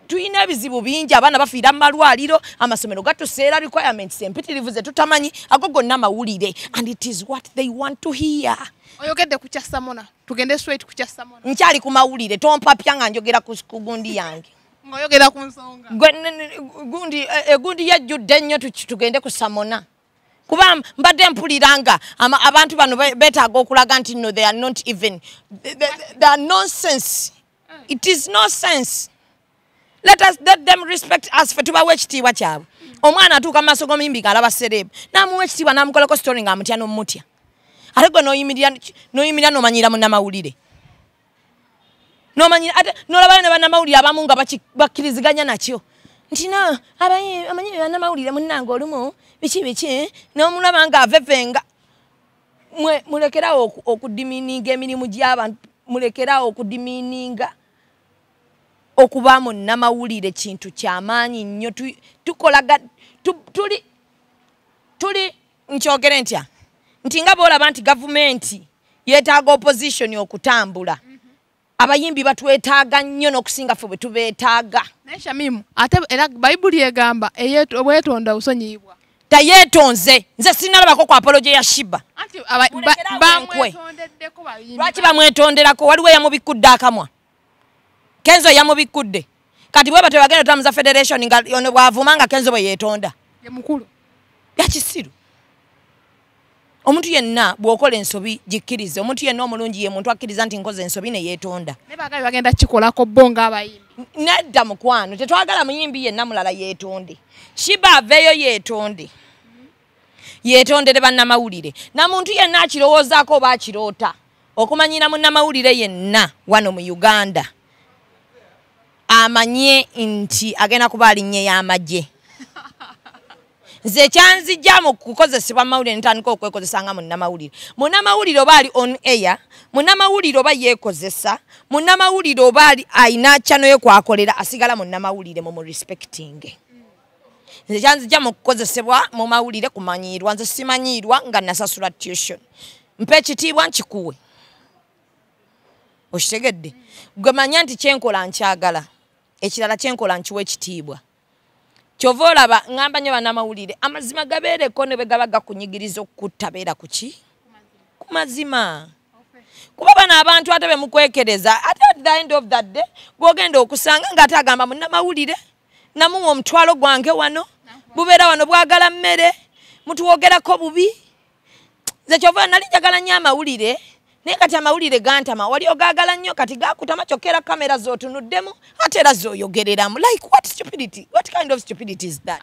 tuyina ebizibu bingi abaana bafiira mu malwaliro amasomero gatuseera requirements empitirivu ze tutamanyi ago gonna mawulire and it is what they want to hear. Oyogedde ku kya Samona tugende straight ku kya Samona nkyali ku mawulire tompapya nga njogera ku gundi yange ngoyogera ku nsonga gundi yajjudde nnyo tugende ku Samona kuba mbadde mpuliranga abantu bano betaaga okulaga nti no they are not even they are nonsense. It is nonsense. Let them respect us for tubawe ekitiibwa kyabwe omwana atuuka mu maaso g'omuyimbi ng'alaba serebu n'amuwa ekitiibwa n'amukolako story ng'amutya n'omutya ate gwe n'oyimirira n'omanyira munnamawulire n'omanyira ate n'olabayo ne bannamawulire abamu nga bakkiriziganya nakyo nti no amanyi bannamawulire munnange olumu biki n'omulaba nga avevenga mulekerawo okudimininga emirimu gy'abantu mulekerawo okudimininga okuba munnamawulire kintu kyamaanyi nnyo tukolaga tuli nkyogere ntya nti nga boolaba nti gavumenti yeetaaga opposition okutambula abayimbi batwetaaga nnyo n'okusinga ffe bwe tubeetaaga naye Shamimu ate era Bayibuli egamba obwetonda busonyiyibwa tayeetonze nze sinalabako ku apology ya Sheebah anti bamwetondeddeko bayimbi lwaki bamwetonderako waliwo eyamubikudde akamwa Kenzo yamubikudde kati bwe batebagenda tutamuza federation nga ono bwavuma nga Kenzo bwe yeetonda ye mukulu yakisiru omuntu yenna bw'okola ensobi gikkirize omuntu yenna omulungi ye muntu akkiriza nti nkoze ensobi ne yeetonda ne bagali bagenda kikolako bonga abayimbi nedda mukwano tetwagala muyimbi yenna mulala yeetonde Sheebah aveeyo yeetondere bannamawulire na muntu yenna akirowoozaako oba akiroota okumanyira munnamawulire yenna wano mu Uganda amanye nti agenda kuba alinnye y'amagye nze kyanzijja mu kukozesebwa mawulire ntandika okwekozesa nga munnamawulire oba ali on air munnamawulire oba yeekozesa munnamawulire oba ali ayina channel ye kwakolera asigala munnamawulire mu respecting nze kyanzijja mu kukozesebwa mu mawulire kumanyiirwa nze simanyiirwa nga nasasula tuition mpe ekitiibwa nkikuwe okitegedde gwe manya nti kyenkola nkyagala ekirala kyenkola nkiwa ekitiibwa kyova olaba ngamba nnyo bannamawulire amazima gabeereko ne bwe gaba gakunyigiriza okutta beera kuki ku mazima kuba bano abantu ate be mukwekereza ate at the end of that day gwogenda okusanga ng'ate agamba munnamawulire namuwa omutwalo gwange wano bubeera wano bwagala mmere mutuwogerako bubi nze kyova nali njagala nnyo amawulire naye kati amawulire gantama wali ogaagala nnyo kati gakutama kyokera kamera z'otunuddemu ate era z'oyogereramu like what kind of stupidity is that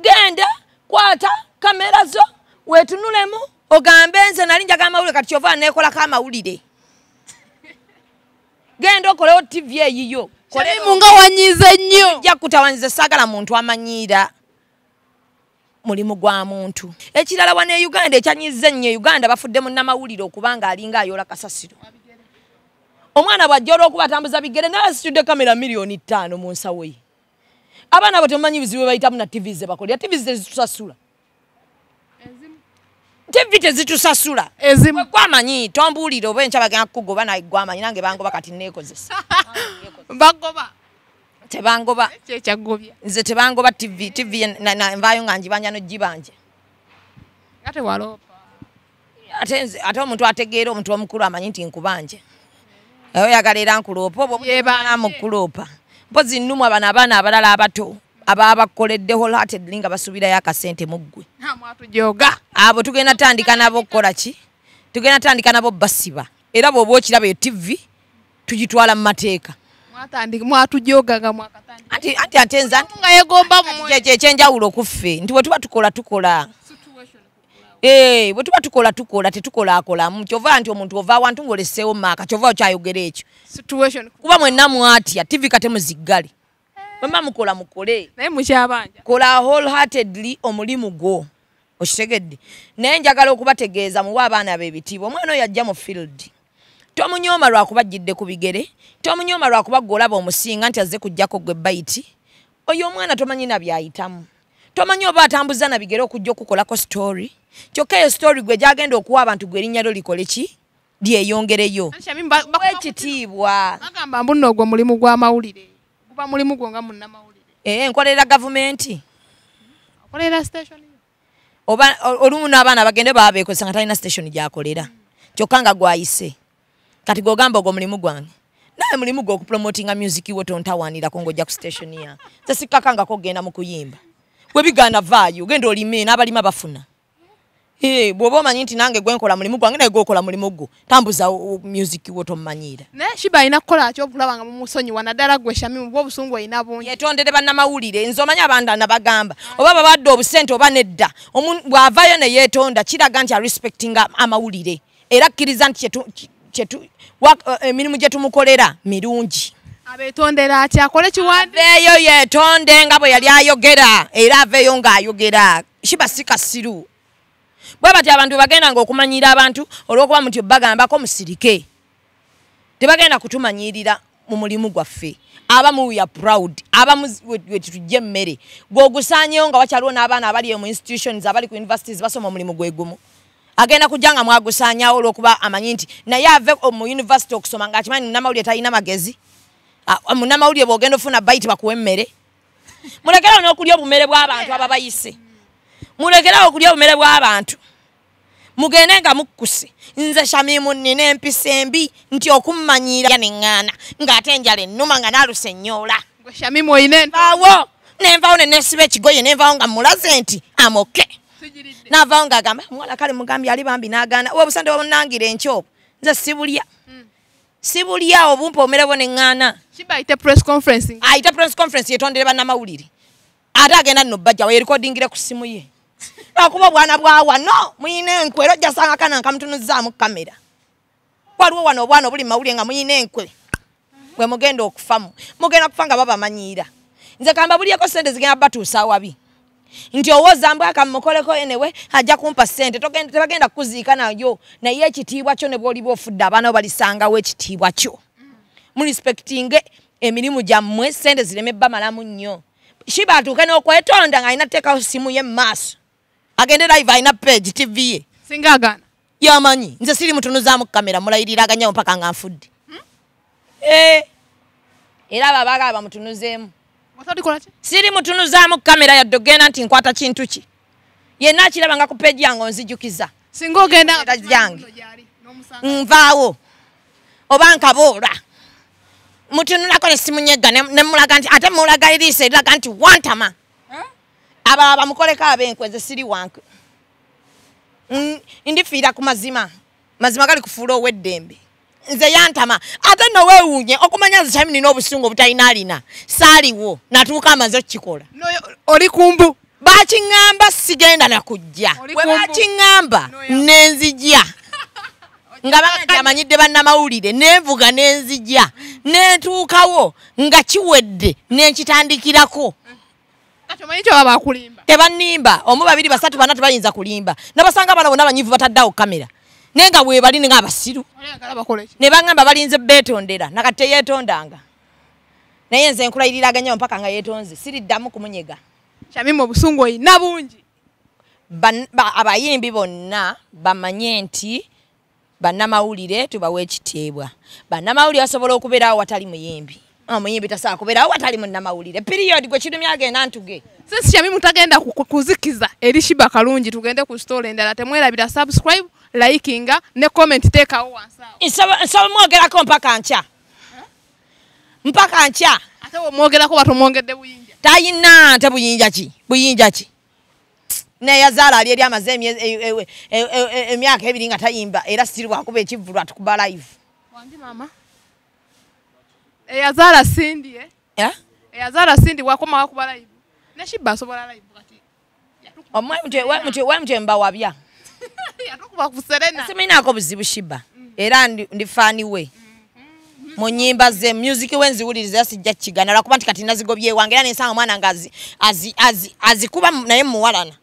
genda kwata kamera zo weetunulemu ogambe nze nali njagala amawulire kati kyova neekolako amawulire genda okolewo TV eyiyo Shamimu nga wanyize nnyo nja kutawanyiza saagala muntu amanyiira mulimu gwa muntu. Ekirala wane Uganda ekyanyize nnyo Uganda bafudde mu namawulire okubanga alinga ayola kasasiro. Omwana bwajjola okubatambuza bigere n'asitudde kamera milioni 5 mu nsawo ye. Abaana abo temumanyi bizibu bayitamu na TV ze bakolera. TV ze zitusasula. TV tezitusasula. Ezimu. Kwamanyi tombuulire oba enkya bagenda kukugoba naye gwamanyi nange bangoba kati neekozesa. Bagoba. Tebangoba. Kyagobya. Nze tebangoba TV na nvayo nga njibanja no jibanje. Ate walopa. Ate omuntu ategeera omuntu omukulu amanyi nti nkubanje. Eyo yagalera nkulopa obo yebana mukulopa. Mpozi nnumwa abaana abalala abato ababakoledde wholeheartedly nga basubirayo akasente muggwe. Mwatujoga. Abo tugenda tandika nabo kukola ki? Tugenda tandika nabo basiba. Era bw'oba okiraba yo TV tugitwala mu mateeka. Mwatujoga nga mwakatandika. Anti atenza nga yegomba mu ekyenjawulo kuffe nti bwe tuba tukola. Bwe tuba tukola tetukolakolamu kyova nti omuntu ova awantu ng'oleseewo maaka kyova okyayogera ekyo. Kuba mwenna mwatya TV kate muziggale. Mama mukola mukole. Naye mukyabanja. Kola wholeheartedly omulimu gwo. Okitegedde. Naye njagala okubategeeza muwa abaana b'ebitiibwa. Omwana oyo ajja mu field. Tomunyooma lwakubajjidde ku bigere. Tomunyooma lwakuba olaba omusinga nti azze kujjako gwe bayiti. Oyo omwana tomanyi na byayitamu. Tomanyi oba atambuza na bigere okujja okukolako story. Kyokka eyo story gwe gyagenda okuwa abantu gwe erinnya lyo likole ki? Lyeyongereyo. Ekitiibwa. Bagamba mbuno ogwo mulimu gw'amawulire. Guba mulimu gwo nga munnamawulire. Nkolera gavumenti. Okolera station yo. Oba olumu n'abaana bagende baabeekozesa nga talina station gy'akolera. Kyokka nga gwayise. Kati gw'ogamba ogwo mulimu gwange. Naye mulimu gwo okupromotinga music wo tontawaanirako ng'ojja ku station ya. Nze sikkakangako ogenda mu kuyimba. Bwe bigaana vaayo genda olime n'abalima bafuna. Bw'oba omanyi nti nange gwenkola mulimu gwange naye gwokola mulimu gwo tambuza music wo tomumanyiira. Naye Sheebah alina kukola ki okulaba nga mumusonyiwa naddala gwe Shamimu bw'obusungu olina bungi. Yetondere bannamawulire nze omanyi abandana bagamba oba babadde obusente oba nedda bw'avaayo ne yeetonda kiraga nti arespectinga amawulire era akkiriza nti emirimu gye tumukolera mirungi. Abeetondera atya akole kiwandi. Aveeyo yeetonde nga bwe yali ayogera era aveeyo ng'ayogera. Sheebah si kasiru. Bwe bati abantu bagenda ng'okumanyiira abantu olw'okuba muti bagambako musirike. Tebagenda kutumanyirira mu mulimu gwaffe. Abamu we are proud. Abamu we tujje mmere. Gw'ogusaanyeyo nga wakyaliwo n'abaana abali mu institutions abali ku universities basoma omulimu gwe gumu. Agenda kujja nga mwagusaanyawo olw'okuba amanyi nti naye ave mu university okusoma ng'akimanyi munnamawulire talina magezi. Munnamawulire bw'ogenda ofuna bayiti bakuwa emmere. Mulekerawo n'okulya obumere bw'abantu ababayise. Mulekerawo okulya obumere bw'abantu. Mugende nga mukkuse. Nze Shamimu nnina empisa embi nti okummanyiira n'eŋŋaana ng'ate enjala ennuma nga naaluse nnyola. Gwe Shamimu oyina envaawo nenvaawo ne neesiba ekigoye nenvaawo nga mulaze nti amoke. Naavaawo ng'agamba omuwala kale mugambye ali bambi n'agaana obusande bw'omunangira enkyobo nze sibulya. Sibulya obumpa omere bo n'eŋŋaana. Sheebah ayite press conference. Ayite press conference yetondere bannamawulire. Ate agenda nno bajja yeerikodingire ku ssimu ye. Akuba bwana bwawa no muyina enkwe era jasanga kana nkamutunuzaamu kamera. Waliwo wano obwana obuli mawulire nga muyina enkwe. Bwe mugenda okufamu. Mugenda kufa nga babamanyiira. Nze kamba bulyeko sente zigenda batuusa awabi. Nti owooza mbwa akamukoleko enewe ajja kumpa sente tebagenda kuziika nayo naye ekitiibwa kyo ne bw'oliba ofudde abaana bo balisangawo ekitiibwa kyo. Murespectinge emirimu gyammwe sente zireme bamalamu nnyo. Sheebah atuuke n'okwetonda ng'alina teekawo simu ye mu maaso. Agende live alina page TV ye. Singa agaana. Yamanyi nze siri mutunuzaamu kamera mulayiriraganya mpaka nga nfudde. Era babaagala bamutunuzeemu. Siri mutunuzaamu kamera yadde ogenda nti nkwata kintu ki. Yenna akiraba ku page yange onzijukiza. Singa ogenda jange. Nvaawo. Oba nkaboola. Mutunulako n'essimu nyegga ne mulaga nti ate mulaga iriisa eraga nti wantama. Aba bamukoleko ab'enkwe nze siri wanke. Ndifiira ku mazima. Mazima gali kufuula ow'eddembe. Nze yantama. Ate no weewuunye okumanya nze Shamimu nina obusungu obutalina alina. Saaliwo natuuka amaze okukikola. Oli kumbu. Baakiŋŋamba sigenda na kujja. Bwe baakiŋŋamba nenzijja. Nga banti amanyidde bannamawulire nenvuga nenzijja. Netuukawo nga kiwedde nenkitandikirako. kati omanyi kyo baba kulimba tebanimba omu babiri basatu bana tebayinza kulimba nabasanga bana bonna banyivu bataddawo kamera nenga bwe bali nga abasiru ne bangamba balinze betondera nakati teyetondanga naye nze nkulayiriraganyawo mpaka nga yetonze siriddamu kumunyega Shamimu obusungu oyina bungi abayimbi bonna bamanye nti bannamawulire tubawe ekitiibwa bannamawulire basobola okubeerawo watali muyimbi omuyimbi tasobola kubeerawo watali munnamawulire period gwe kirumya agenda ntuge sisi Shamimu tagenda kuzikiza eri Sheebah kalungi tugende ku story endala temwerabira subscribe likinga ne comment teekawo wansi nsaba mwogerako mpaka nkya ate omwogerako batomwongedde buyinja tayina nte buyinja ki neyazaala ali eri amaze emyaka ebiri nga tayimba era siri wakuba ekivulu atukuba live wangi mama eyazaala Cindy eyazaala Cindy wakoma wakuba live ne Sheebah asobola live kati omwe mba wabya yatukuba ku Serena siminaako buzibu Sheebah era ndi fani we mu nyimba ze music wenziwuliriza sijja kigana lwakuba nti kati nazigobye wange era nensanga omwana nga azikuba naye muwalana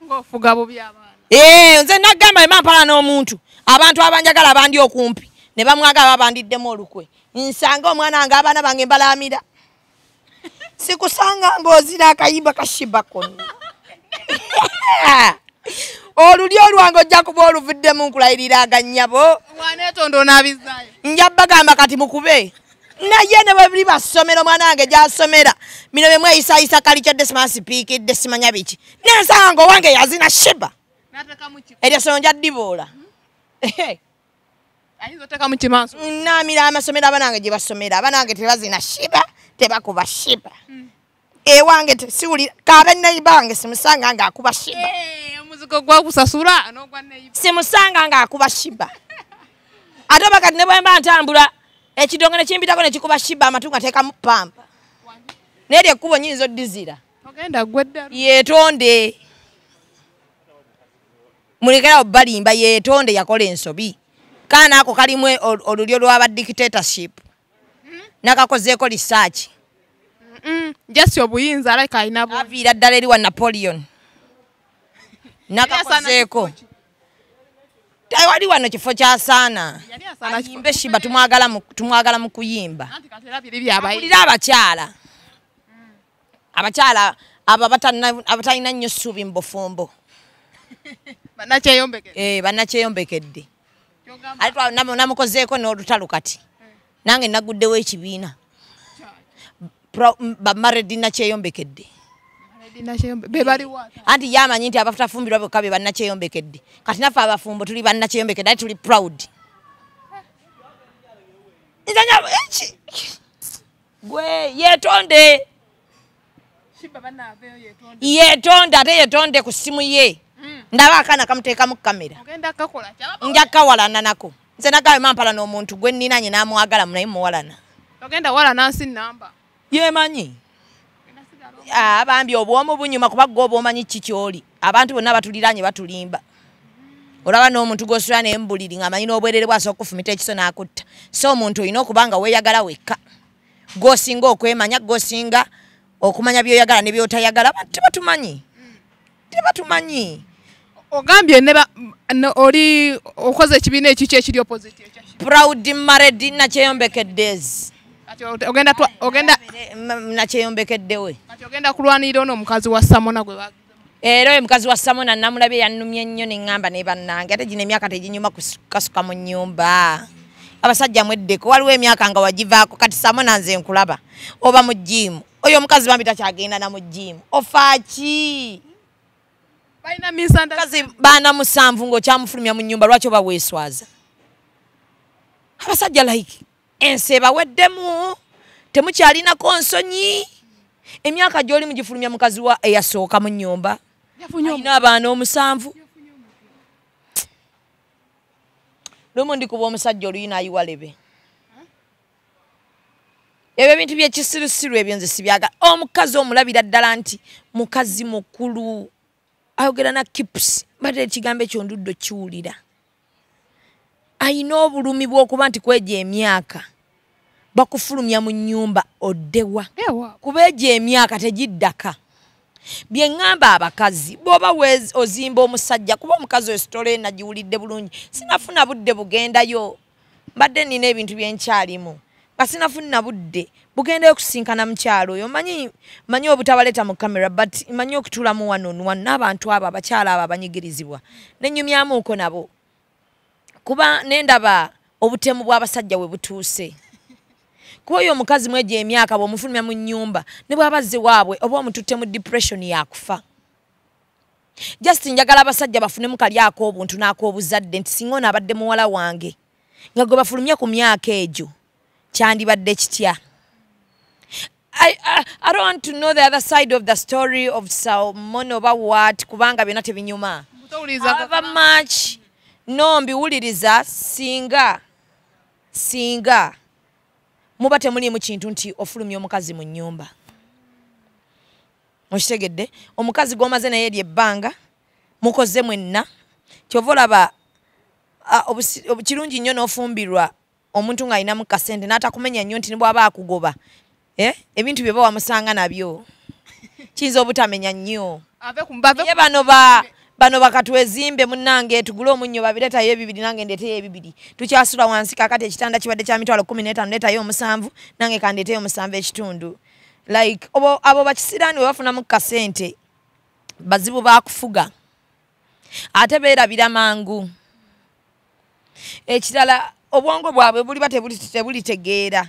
ngofuga bubi abaana nze nagamba emampala n'omuntu abantu abanjagala abandi okumpi ne bamwagala babandiddemu olukwe nsanga omwana nga abaana bange mbalamira sikusanga ng'ozira akayimba ka Sheebah konna olulyo olwange ojja kuba oluvuddemu nkulayiriraga nnyabo waneetondo n'abizaayo nja bagamba kati mukube naye ne bwe buli basomera omwana wange gy'asomera bino bye mweyisayisa kalikyodde simansipiikidde simanya biki nensanga nga owange yazina Sheebah eryo sono nja ddiboola naamira amasomero abanange gye basomera abanange tebazina Sheebah tebakuba Sheebah ewange siwulira kaabe neiba wange simusanga nga akuba Sheebah omuziko gwakusasula n'ogwa neiba simusanga nga akuba Sheebah ate bakati ne bwe mba ntambula ekidongo ne kimbitako ne kikuba Sheebah amatu ngateekamu pampa neryo ekkubo nyinza oddizira ogenda gwedda yeetonde mulekerawo balimba yeetonde yakola ensobi kaana ako kalimu olulyo lw'aba dictatorship nakakozeeko research jasi obuyinza alike alina bwo aviira ddala eri wa Napoleon nakakozeeko tewali wano kifo kyasaana ayimbe Sheebah tumwagala mu kuyimba akulira abakyala abo abatalina nnyo ssuubi mu bufumbo bannakyeyombekedde namukozeeko n'olutalo kati nange naguddewo ekibiina bamaredi nakyeyombekedde anti yamanyi nti abatafumbirwa bokka be bannakyeyombekedde kati naffe abafumbo tuli bannakyeyombekedde ate tuli proud gwe yeetonde yeetonde ate yeetonde ku ssimu ye ndaba akaana kamuteekamu kamera nja kawalana nako nze nagawe mampala n'omuntu gwe nninanye n'amwagala naye muwalana ogenda walana nsi namba yemanyi abambi obwomu bunyuma kuba gwe oba omanyi kikyoli abantu bonna batuliranye batulimba olaba n'omuntu gw'osula naye mbuliri ng'amanyi n'obwerere bwasooka okufumita ekiso n'akutta so omuntu olina okuba nga weeyagala wekka gw'osinga okwemanya gw'osinga okumanya by'oyagala ne by'otayagala tebatumanyi ogambye oli okoze ekibiina ekiki ekiri opposite proud married nakyeyombekeddes ogenda nakyeyombekeddewe kati ogenda kulwanirira ono omukazi wa Samona gwe bagize era oyo mukazi wa Samona namulabye yannumye nnyo neŋŋamba ne bannange ate gino emyaka teginyuma kasuka mu nnyumba abasajja mweddeko waliwo emyaka nga wagivaako kati Samona nze nkulaba oba mu jjiimu oyo omukazi bambi takyagenda na mu jjiimu ofaaki kazi baana musanvu ng'okyamufulumya mu nnyumba lwaki oba weeswaza abasajja like ensi ebaweddemu temukyalinako nsonyi emyaka gy'oli mugifulumya mukazi wa eyasooka mu nnyumba alina abaana omusanvu lumu ndikuba omusajja oluyina ayiwalebe ebyo ebintu byekisirusiru ebyo nze sibyagala omukazi omulabira ddala nti mukazi mukulu ayogera na kipusi bate ekigambo ekyo nduddo kiwulira ayina obulumi bw'okuba nti kwegya emyaka bakufulumya mu nnyumba oddewa kuba egyo emyaka tegiddaka bye ngamba abakazi boba ozimba omusajja kuba omukazi story nagiwulidde bulungi sinafuna budde bugendayo mbadde nina ebintu byenkyalimu kasinafuna budde bugendayo kusinkana mukyalo oyo manyi obutabaleta mu camera but manyi okutulamu wano n'abantu abo abakyala abo abanyigirizibwa nenyumyamuuko nabo kuba nendaba obutemu bw'abasajja we butuuse kuba oyo omukazi mweje emyaka bw'omufulumya mu nnyumba ne bw'abazze waabwe oba omututte mu depression yakufa just njagala abasajja bafunemu kalyako obuntu n'ak'obuzadde nti singa ono abadde muwala wange nga gwe bafulumye ku myaka egyo kyandibadde kitya. I don't want to know the other side of the story of Salmon oba what kubanga byonna tebinyuma however much no mbiwuliriza singa muba temulimu kintu nti ofulumya omukazi mu nnyumba oshitegedde omukazi gwomaze naye eri ebbanga mukoze mwenna kyova olaba kirungi nnyo n'ofumbirwa omuntu ng'alinamu kasente n'atakumenya nnyo nti nibw'aba akugoba ebintu bye bawamusanga nabyo kiyinza obutamenya nnyo ye bano bakatwezimbe munnange tugule omunnyo babiretayo ebibiri nange ndeeteyo ebibiri tukyasula wansi kakati ekitanda kibadde kya mitwalo 15 ndeetayo 7 nange kandeeteyo 7 ekitundu like abo bakisiraani we bafunamu kasente bazibu bakufuga ate beerabira mangu ekirala obwongo bwabwe buliba tebulitegeera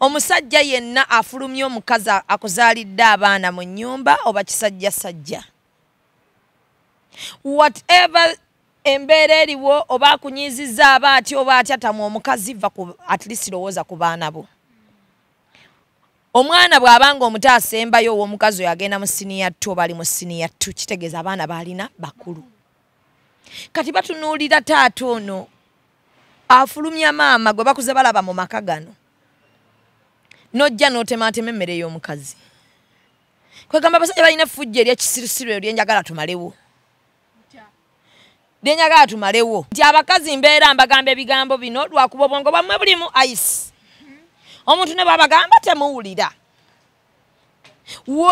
omusajja yenna afulumya omukazi akuzaalidde abaana mu nnyumba oba kisajjasajja whatever embeera eriwo oba akunyiizizza aba atya oba atya tamu omukazi va at least lowooza ku baana bo omwana bw'abanga omuto asembayo ow'omukazi oyo agenda mu siniya 2 oba ali mu siniya 2 kitegeeza abaana baalina bakulu kati batunuulira taata ono afulumya maama gwe bakuze balaba mu maka gano nojja n'otemaatema emmere y'omukazi kwegamba abasajja balina effujjo ery'ekisirusiru lyenjagala tumalewo nti abakazi mbeera mbagamba ebigambo bino lwakuba obwongo bwammwe bulimu ice omuntu ne bwabagamba temuwulira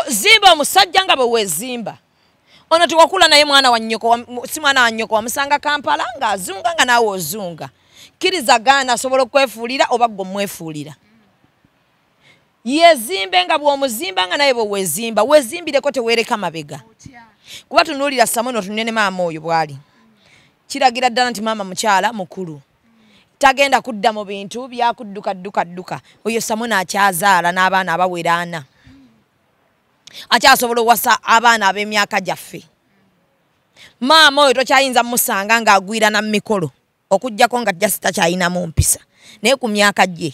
zimba omusajja nga bwe weezimba ono tiwakula naye mwana wa nnyoko si mwana wa nnyoko wamusanga Kampala ng'azunga nga naawe ozunga kkiriza gaana asobola okwefuulira oba ggwe omwefuulira yezimbe nga bw'omuzimba nga naye bwe weezimba weezimbireko teweereka mabega kuba tunuulira Samono tunene maama oyo bw'ali kiragira ddala nti maama mukyala mukulu tagenda kudda mu bintu byakudduka oyo Samono akyazaala n'abaana abawera 4 akyasobola owasa abaana ab'emyaka gyaffe maama oyo tokyayinza musanga ng'agwira na mikolo okujjako nga jasi takyayinamu mpisa naye ku myaka gye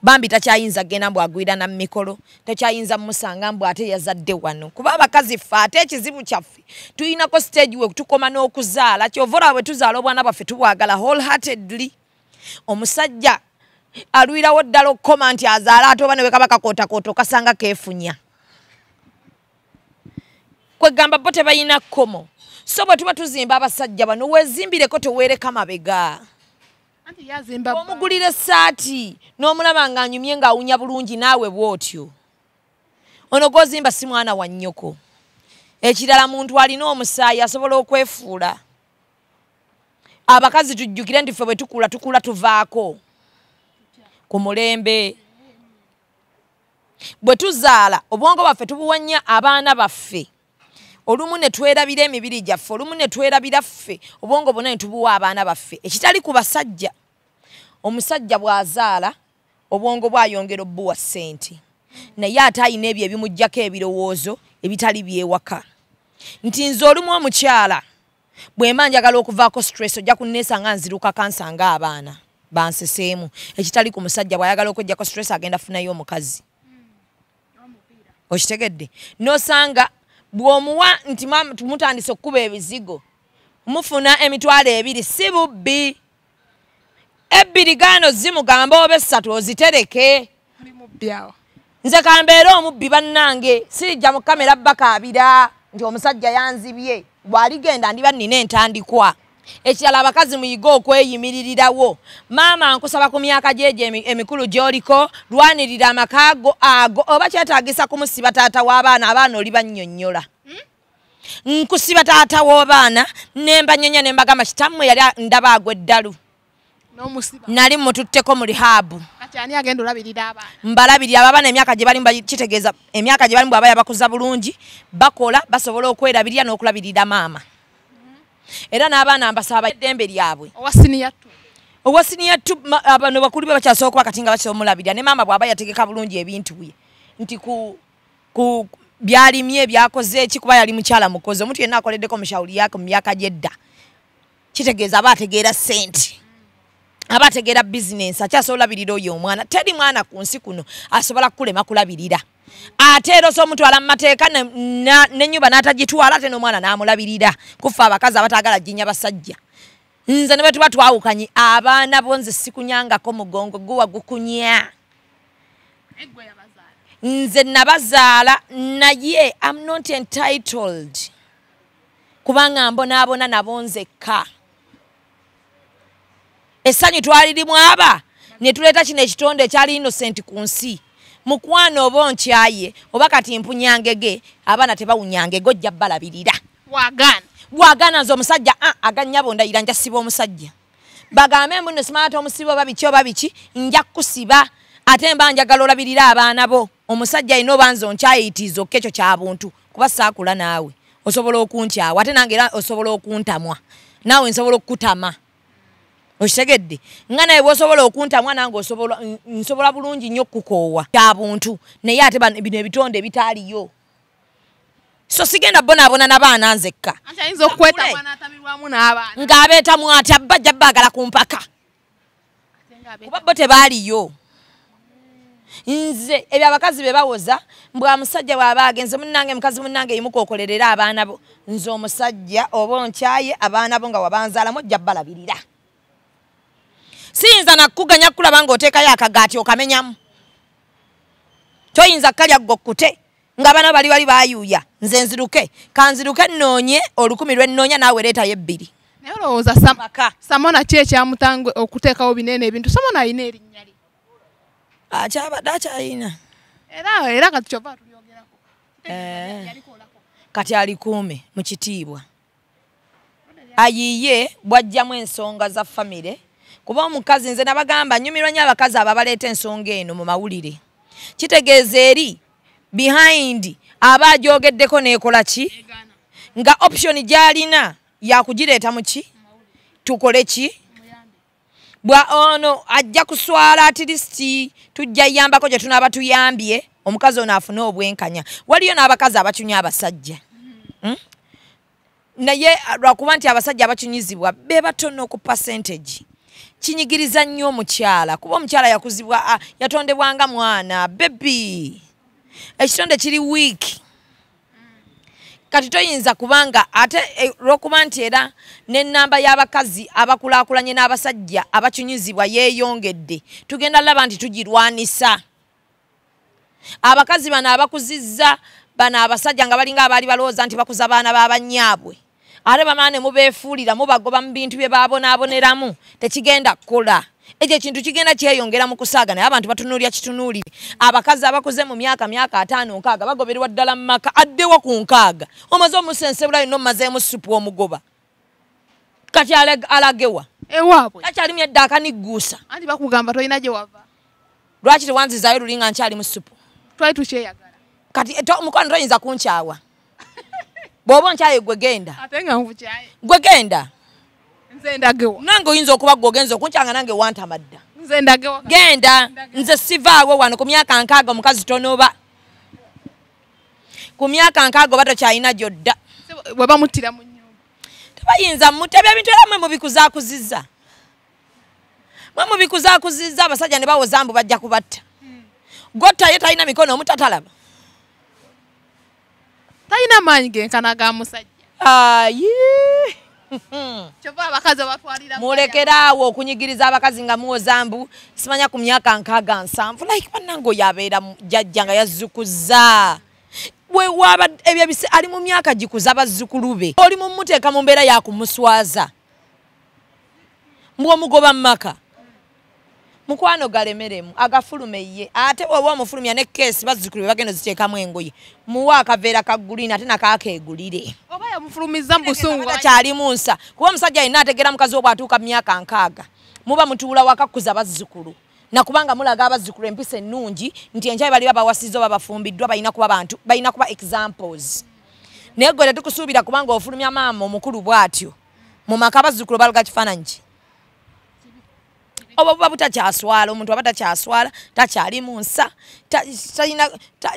bambi takyayinza genda mbw agwira na mikolo tokyayinza musanga mbw ate yazadde wano kuba abakazi ffe ate ekizibu kyaffe tulinako stage we tukoma n'okuzaala kyovora bwe tuzaala obwana bwaffe tubwagala wholeheartedly omusajja alwirawo ddala okukoma nti azaala ate oba ne bwe kaba kakootakooto kasanga keefunya kwegamba bo tebalina kkomo so bwe tuba tuzimba abasajja bano weezimbireko teweereka mabega omugulira essaati n'omulaba ng'anyumye ng'awunya bulungi naawe bw'otyo ono gw'ozimba si mwana wa nnyoko ekirala muntu alina omusaayi asobola okwefuula abakazi tujjukire nti ffe bwe tukula tuvaako ku mulembe bwe tuzaala obwongo bwaffe tubuwanya abaana baffe olumu ne twerabira emibiri gyaffe olumu ne twerabira ffe obwongo bwonna ne tubuwa abaana baffe ekitali ku basajja omusajja bw'azaala obwongo bwayongera obbuwa ssente naye ate ayina ebyo ebimuggyako ebirowoozo ebitali byewaka nti nze olumu omukyala bwemba njagala okuvaako stress ojja kunneesanga nziruka kansanga abaana banseseemu ekitali ku musajja bw'ayagala okujjako stress agenda funayo omukazi okitegedde n'osanga bw'omuwa nti mutandise okkuba ebizigo mufuna emitwalo 2 si bubbi 2 gaano zimugamba oba 3 ozitereke nze kambeera omubbi bannange sijja mu kamera bakaabira nti omusajja yanzibye bw'aligenda ndiba nnina entandikwa ekirala abakazi muyiga okweyimiririrawo. Maama nkusaba ku myaka jeje emikulu gy'oliko lwanirira amakaago ago oba kyetaagisa kumusiba taata w'abaana abaana oli bannyonnyola. Nkusiba taata w'abaana nemba nyonya nembagamba kitammwe yali ndaba agwe eddalu. Nali mututteko mu rihabu. Kati ani agenda olabirira abaana? Mbalabirira abaana emyaka gye balimu kitegeeza emyaka gye balimu bw'aba yabakuza bulungi bakola basobola okwerabirira n'okulabirira maama. Era n'abaana mbasaba eddembe lyabwe. Owa senior tu abano bakulu be bakyasooka wakati nga bakyomulabirira ne maama bw'aba yategeka bulungi ebintu bye nti ku byalimye byakoze eki kuba yali mukyala mukozi omuntu yenna akoleddeko mushawuli yake mu myaka gy'edda kitegeeza aba ategeera ssente aba ategeera bizinensi akyasobola labirira oyo omwana teri mwana ku nsi kuno asobola kulema kulabirira ate era osomutwala mu mateeka n'ennyumba n'atagitwala ate n'omwana n'amulabirira kufa abakazi abataagala jjinya basajja. Nze ne bwe tuba twawukanye abaana bo nze sikunyangako mugongo guwa gukunya. Nze nabazaala naye I'm not entitled kubanga mbonaabona nabo nzekka. Essanyu twalirimu aba ne tuleeta kino ekitonde ekyali innocent ku nsi. Mukwano oba nkyaye oba kati mpunyangege abaana tebawunyangege ojja balabirira. Wagana nze omusajja agannyabo ndayira nja siba omusajja. Bagambe mbuno simata omusibo babiki oba biki nja kusiba ate mba njagala olabirira abaana bo. Omusajja ino banzo nkyayitizo kecho kya buntu kuba saakula naawe. Osobola okunkyawa ate nange era osobola okuntamwa. Naawe nsobola okutama. Okitegedde nga naye bw'osobola okuntamwa nange nsobola bulungi nnyo okukoowa kya buntu naye ate bino ebitonde bitaaliyo. So sigenda bonaabona n'abaana nzekka. Ate ayinza okwetamwa n'atamirwamu n'abaana. Ng'abeetamu ati bajja baagala ku mpaka. Kuba bo tebaaliyo. Nze ebyo abakazi be bawoza mbwa musajja bw'aba agenze munnange mukazi munnange yimukookolerera abaana bo. Nze omusajja oba nkyaye abaana bo nga wabanzaalamu ojja balabirira. Siyinza nakuganya kulaba ng'oteekayo akagaati okamenyamu. Toyinza kalya gokkute nga bana bali bayuuya nze nziruke kanziruke nnoonye olukumi lw'ennoonya naawe leetayo ebbiri. Naye olowooza Samona ki ekyamutanga okuteekawo binene ebintu? Samona alina erinnya lye. Akyabadde akyalina. Era kati kyova tulyogerako. Kati alikuume mu kitiibwa. Ayiye bw'ajjamu ensonga za famire. Kuba omukazi nze nabagamba nnyumirwa nnyo abakazi ababaleeta ensonga eno mu mawulire. Kitegeeza eri behind aba agyogeddeko n'ekola ki? Nga option gy'alina yakugireeta mu ki? Tukole ki? Bwa ono ajja kuswala at least tujja yambako gye tunaaba tuyambye omukazi ono afune obwenkanya. Waliyo n'abakazi abacunya abasajja. Naye lwakuba nti abasajja abacunyizibwa be batono ku percentage. Kinyigiriza nnyo omukyala kuba omukyala yakuzibwa yatondebwanga mwana baby. Ekitonde kiri weak. Kati toyinza kubanga ate lwokuba nti era n'ennamba y'abakazi abakulaakulanye n'abasajja abacunyizibwa yeeyongedde tugenda laba nti tugirwanisa. Abakazi bano abakuzizza bano abasajja nga balinga abaali balowooza nti bakuza baana b'abanyaabwe ate bamaane mubeefuulira mubagoba mu bintu bye baabonaaboneramu tekigenda kukola. Ekyo ekintu kigenda kyeyongera mu kusaaga naye abantu batunuulira kitunuulire. Abakazi abakuze mu myaka 5 6 bagoberwa ddala mu maka addewa ku 6 omaze omusensebulayo n'omazeemu supu omugoba. Kati alagewa ewaabwe akyalimu edda akanigguusa. Anti bakugamba tolina gye wava. Lwaki tewanzizaayo lulinga nkyali mu supu? Twali tukyeyagala. Kati mukwano toyinza kunkyawa. Bw'oba nkyaye gwe genda. Ate nga nkukyaye. Gwe genda. Nze ndagewa. Nange oyinza okuba gwe ogenza okunkyanga nange wantamadda. Nze ndagewa. Genda. Nze sivaawo wano ku myaka 6 omukazi tonoba. Ku myaka 6 oba tokyalina gyodda. Bwe bamuttira mu nnyumba. Tebayinza mutebya ebintu era mwe mubikuzaakuzizza. Mwe mubikuzaakuzizza abasajja ne bawoza mbu bajja kubatta. Gotta ye talina mikono omutatalaba. Talina maanyi genkana ga musajja. Kyova abakazi batwalira mulekeraawo okunyigiriza abakazi nga muwoza mbu simanya ku myaka 6 7 like bannange yabeera jjajja nga yazzukuza. We waba ebyo bise ali mu myaka gikuza bazzukulu be. Oli mu muteeka mu mbeera ya kumuswaza. mbwo mugoba maka mukwano galemeremu agafulume ye ate bwoba omufulumya ne case bazzukulu bagendo ziteekamu engoye muwa akaveera kagulina ate nakakegulire oba yamufulumiza mbusungu kyali munsa kuba omusajja yenna ategeera mukazi wo bwatuuka mu myaka 6 muba mutuula wakakuza bazzukulu nakubanga mulaga abazzukulu empisa ennungi nti enjaye bali babawasiza oba bafumbiddwa balina kuba bantu balina kuba examples naye gwe tetukusuubira kubanga ofulumya maama omukulu bw'atyo mu maka bazzukulu baluga kifaananyi ki oba buba butakyaswala omuntu aba takyaswala takyali munsa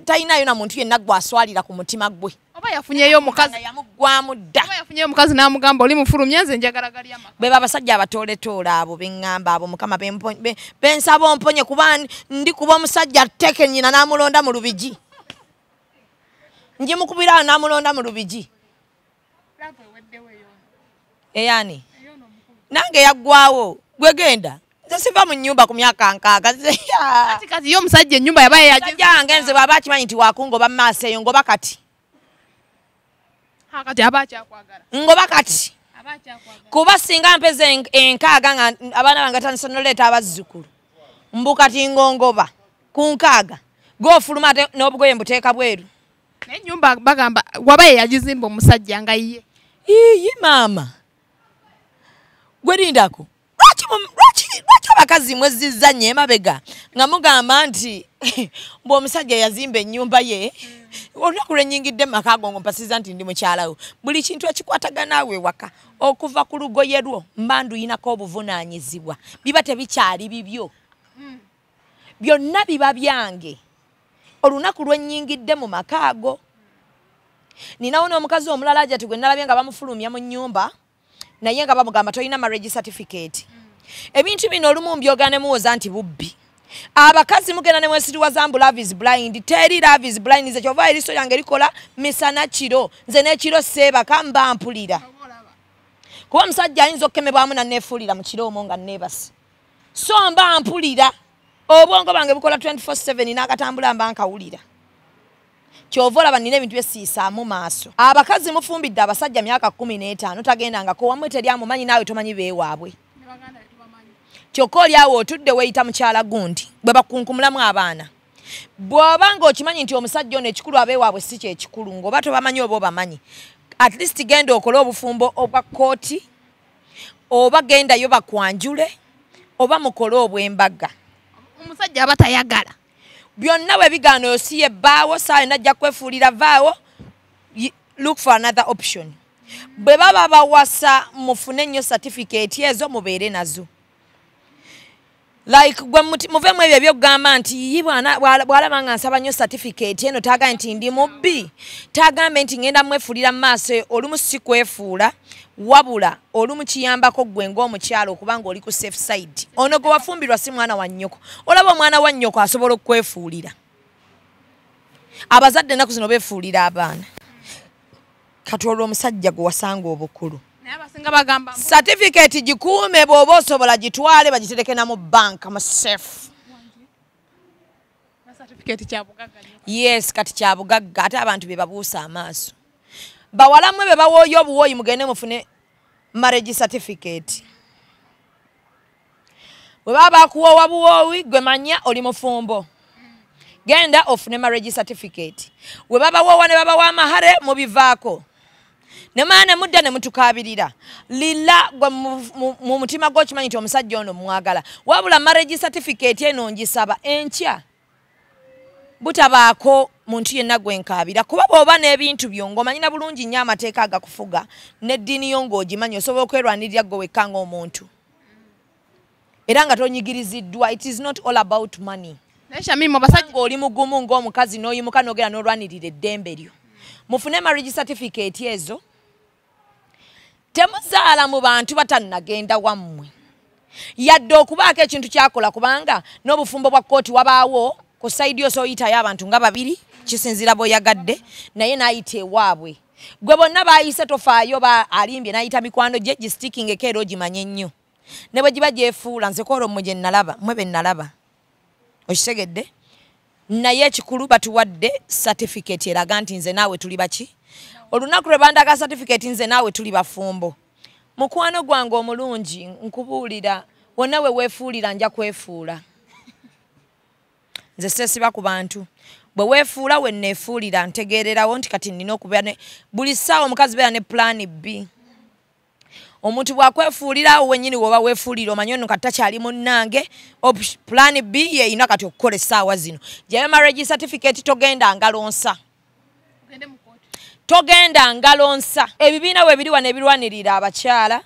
talinayo na muntu yenna gwaswalira ku mutima gwe oba yafunyeyo omukazi yamuggwamu dda oba yafunyeyo omukazi n'amugamba oli mufulumya nze njagala gali amaka beba abasajja abatooletoole abo beŋŋamba abo mukama bensaba omponye kuba ndi kuba omusajja teke nnyina n'amulonda mu lubigi njimukubirawo n'amulonda mu lubigi eyani nange yaggwawo gwegenda siva mu nyumba ku myaka 6 kati yo omusajja ennyumba yabaye yajange nze bwaba akimanyi nti wakungoba mu maaso eyo ngoba kati ngoba kati kuba singa mpeza 6 nga abaana bange tandisa noleeta abazzukulu mbu kati ngongoba ku 6 gofuluma ate n'obugoye mbuteeka bweru naye ennyumba bagamba wabaye yagizimba omusajja nga ye iyi maama gwelindako lwaki abakazi mwezizza nnyo emabega nga mugamba nti mbwe omusajja yazimba ennyumba ye olunaku lwenyingidde maka ago mpasiza nti ndi mukyalawo buli kintu ekikwataganaawe waka okuva ku lugoye lwo mba nduyinako obuvunaanyizibwa biba tebikyali bibyo byonna biba byange olunaku lwenyingidde mu maka ago ninawo n'omukazi omulala ajja ti gwe nalabye nga bamufulumya mu nnyumba naye nga bamugamba tolina marriage certificate ebintu bino olumu mbyogane muwoza nti bubbi abakazi mugenda ne mwesiriwa zambu love is blind teri love is blind nze kyova eriso yange likola misana kiro nze n'ekiro seebaka mba mpulira kuba omusajja ayinza okukemebwamu nanneefuulira mu kiro omwo nga neebase so mba mpulira obwongo bange bukola 24/7 n'akatambula mba nkawulira kyova olaba nina ebintu byesiisaamu maaso abakazi mufumbidde abasajja myaka 15 tagendangako wamwe teri amumanyi naawe tomanyi beewaabwe kyokka oli awo otudde weeyita mukyala gundi bwe bakunkumulamu abaana bw'obanga okimanyi nti omusajja ono ekikulu abeewaabwe si kyekikulu ng'oba tobamanyi oba obamanyi at least genda okole obufumbo obwa kooti oba gendayo bakwanjule oba mukole obw'embaga omusajja aba tayagala byonna bwe bigaana osiye bbaawo saawe najja kwefuulira vaawo look for another option bwe baba bawasa mufune nnyo certificate ezo mubeere nazo like gwe muvemu ebyo ebyokugamba nti bw'alaba nga nsaba nnyo certificate eno tagambe nti ndi mubbi tagambe nti ngenda mwefuulira mu maaso olumu si kwefuula wabula olumu kiyambako gwe ng'omukyalo okubanga oli ku safe side ono gwe wafumbirwa si mwana wa nnyoko olaba omwana wa nnyoko asobola okwefuulira abazadde ennaku zino beefuulira abaana kati olwo omusajja gwe wasanga obukulu certificate gikuume bw'oba osobola gitwale bagitereke na mu banka mu safe yes kati kya bugagga ate abantu be babuusa amaaso bawalamwe be bawooyo obuwooyi mugende mufune marriage certificate bwe baba bakuwoowa buwoowi gwe manya oli mufumbo genda ofune marriage certificate bwe babawoowa ne babawa amahare mubivaako ne maana mudda ne mutukaabirira lila gwe mu mutima gw'okimanyi nti omusajja ono mwagala wabula marriage certificate eno ngisaba enkya butabaako muntu yenna gwe nkaabira kuba bw'oba n'ebintu byo ng'omanyina bulungi nnyo amateeka agakufuga n'eddiini yo ng'ogimanyi osobola okwerwanirira gwe wekka ng'omuntu era nga tonyigiriziddwa it is not all about money oli mugumu ng'omukazi n'oyimuka n'ogera n'olwanirira eddembe lyo mufune marriage certificate ezo temuzaala mu bantu batannagenda wammwe yadde okubaako ekintu kyakola kubanga n'obufumbo bwa kooti wabaawo ku saidi yo sooyitayo abantu nga 2 kisinzira bw'oyagadde naye n'ayita ewaabwe gwe bonna baayise tofaayo alimbye n'ayita mikwano gye gistikingeko era ogimanye ennyo ne bwe giba gyefuula nze koolo mmwe gye nalaba mmwe be nalaba okitegedde naye ekikulu batuwadde certificate eraga nti nze naawe tuli baki olunaku lwe bandaga certificate nze naawe tuli bafumbo Mukwano gwange omulungi nkubuulira wonna we weefuulira nja kwefuula. Nze sesiba ku bantu. Bwe weefuula we neefuulira ntegeererawo nti kati nnina okubeera ne buli ssaawa omukazi beera ne plan B. Omuntu bw'akwefuulirawo wennyini woba weefuulira omanyi ono kati takyali munnange plan B yeeyina kati okukola essaawa zino. Gyayo marriage certificate togenda ngalonsa. Togenda ngalonsa. Ebibiina we biri wano ebirwanirira abakyala.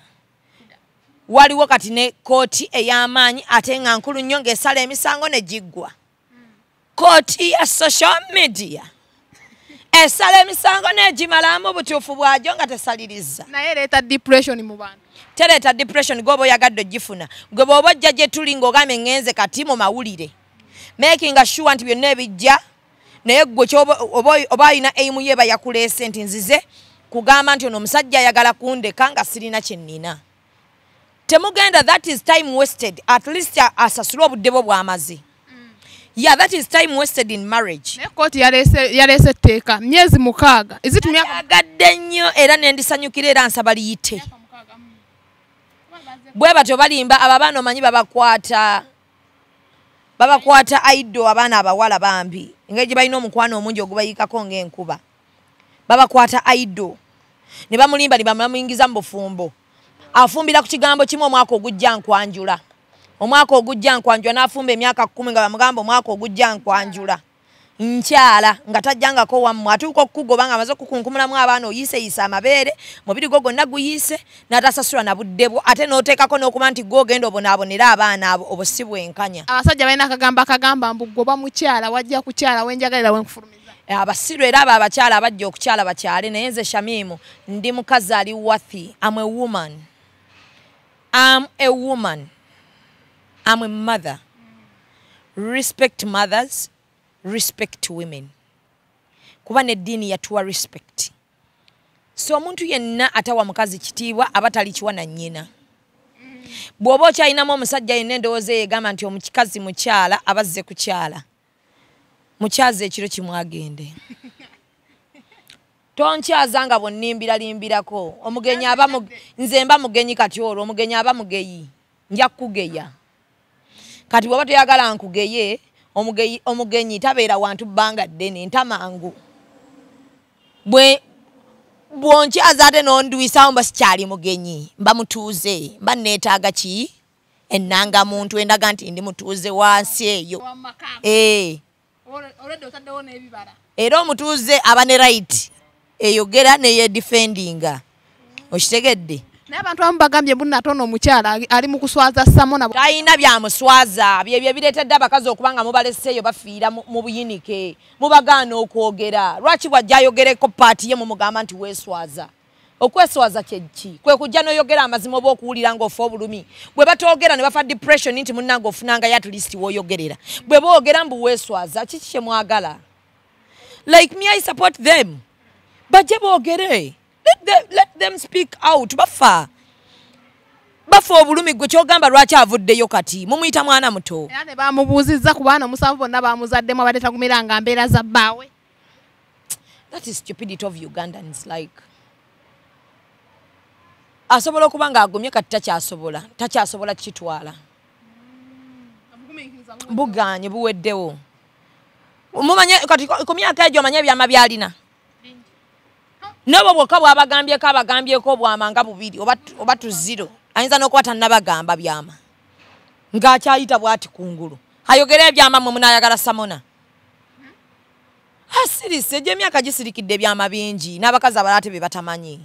Waliwo kati ne kooti ey'amaanyi ate nga nkulu nnyo ng'esala emisango ne giggwa. Kooti ya social media. Esala emisango n'egimalamu butuufu bwajo nga tesaliriza. Naye leeta depression mu bantu. Tereta depression gwoba oyagadde ogifuna. Gwe bw'oba ojja gye tuli ng'ogambe ngenze kati mu mawulire. Making sure nti byonna ebijja naye gwe oba alina eimu ye bayakuleese nti nzize kugamba nti ono omusajja ayagala kundeka nga sirina kye nnina. Temugenda, that is time wasted. At least asasula obudde bwo bw'amaze. Yeah, that is time wasted in marriage. Ne kooti yaleese etteeka myezi 6. Is it myaka yagadde nnyo era nendisanyukira era nsaba liyite. Bwe batyo balimba ababaana omanyi babakwata aido abaana abawala bambi ng'egye balina omukwano omungi ogubayiikako ng'enkuba. Babakwata aido ne bamulimba ne bamuyingiza mu bufumbo. Afumbira ku kigambo kimu omwaka ogujja nkwanjula. Omwaka ogujja nkwanjula n'afumba emyaka 10 nga bamugamba omwaka ogujja nkwanjula. Nkyala nga tajjangako wammwe atuuka okukugoba nga amaze okukunkumulamu abaana oyiseeyisa amabeere mubiri gwo gwonna guyise n'atasasula na buddebwo ate n'oteekako n'okuba nti gw'ogenda obonaabonera abaana abo obo si bwenkanya. Abasajja balina akagamba mbu gwoba mukyala wajja kukyala wenjagalira wenkufulumiza. Abasiru era abo abakyala abajja okukyala bakyale naye nze Shamimu ndi mukazi ali worthy. I'm a woman. I'm a mother. Respect mothers. Respect women. Kuba n'eddiini yatuwa respect. So omuntu yenna atawa mukazi kitiibwa aba talikiwa na nnyina. Bw'oba okyalinamu omusajja yenna endowooza yeegamba nti omukikazi mukyala abazze kukyala. Mukyaza ekiro kimwagende. Tonkyaza nga bw'onnimbiralimbirako. Omugenyi aba nze mba mugenyi kati olwo omugenyi aba mugeyi. Nja kugeya. Kati bw'oba toyagala nkugeye omugenyi tabeera wantu bbanga ddene ntamangu. Bw'onkyaza ate n'onduwisawo mba sikyali mugenyi mba mutuuze mba neetaaga ki ennanga muntu endaga nti ndi mutuuze wansi eyo. Era omutuuze aba ne right eyogera neyeedifendinga. Okitegedde? N'abantu abamu bagambye bunnatono omukyala ali mu kuswaza Samona. Talina byamuswaza byebyo bireetedde abakazi okubanga mubaleseeyo bafiira mu buyinike mubagaana okwogera. Lwaki bw'ajja ayogereko paati ye mumugamba nti weeswaza? Okweswaza kye ki? Kwe kujja n'oyogera amazima oba okuwulira ng'ofa obulumi. Bwe batoogera ne bafa depression nti munnange ofunangayo at least w'oyogerera. Bwe boogera mbu weeswaza kiki kye mwagala? Like me, I support them. Bajje boogere. Let them speak out. Bafa obulumi gwe kyogamba lwaki avuddeyo kati mumuyita mwana muto. Era ne bamubuuzizza ku baana 7 bonna bamuzaddemu abadde tagumiranga mbeera za bbaawe. That is stupidity of Ugandans. Like asobola okuba ng'agumye kati takyasobola kitwala. Buganye buweddewo. Mumanye kati ku myaka egyo omanye ebyama byalina. Nobo bwokka bw'abagambyeko bwamanga bubiri oba tuziro ayinza n'okuba tannabagamba byama ng'akyayita bw'ati kungulu ayogera ebyama mwe munaayagala Samona. Asirise egyo emyaka gisirikidde ebyama bingi n'abakazi abalala be batamanyi.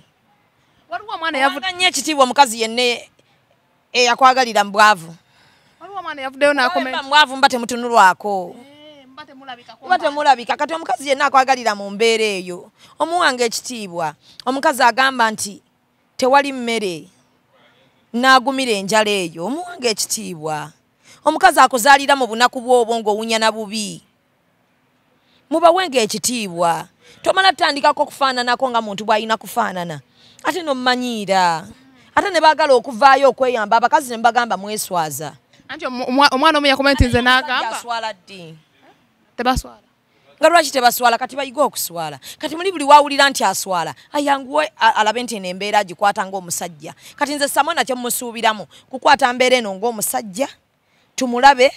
Waliwo omwana yavuga nnyo ekitiibwa omukazi yenna eyakwagalira mbwavu. Waliwo omwana yavuddeyo n'akomenta mbwavu mba temutunulwako. Kuba temulabika kati omukazi yenna akwagalira mu mbeera eyo omuwanga ekitiibwa. Omukazi agamba nti tewali mmere n'agumira enjala eyo omuwanga ekitiibwa. Omukazi akuzaalira mu bunaku bw'obwo ng'owunya na bubi mubawenga ekitiibwa. Tomala tutandikako okufaananako nga muntu bw'alina kufaanana ate n'omumanyiira ate ne baagala okuvaayo okweyamba abakazi ne mbagamba mweswaza. Anti omwana omu yakomenti nze n'agamba aswala ddi tebaswala. nga lwaki tebaswala kati bayiga okuswala kati muli buli wawulira nti aswala ayanguwe alabe nti embeera agikwata ng'omusajja kati nze Samona kye mmusuubiramu kukwata mbeera eno ng'omusajja tumulabe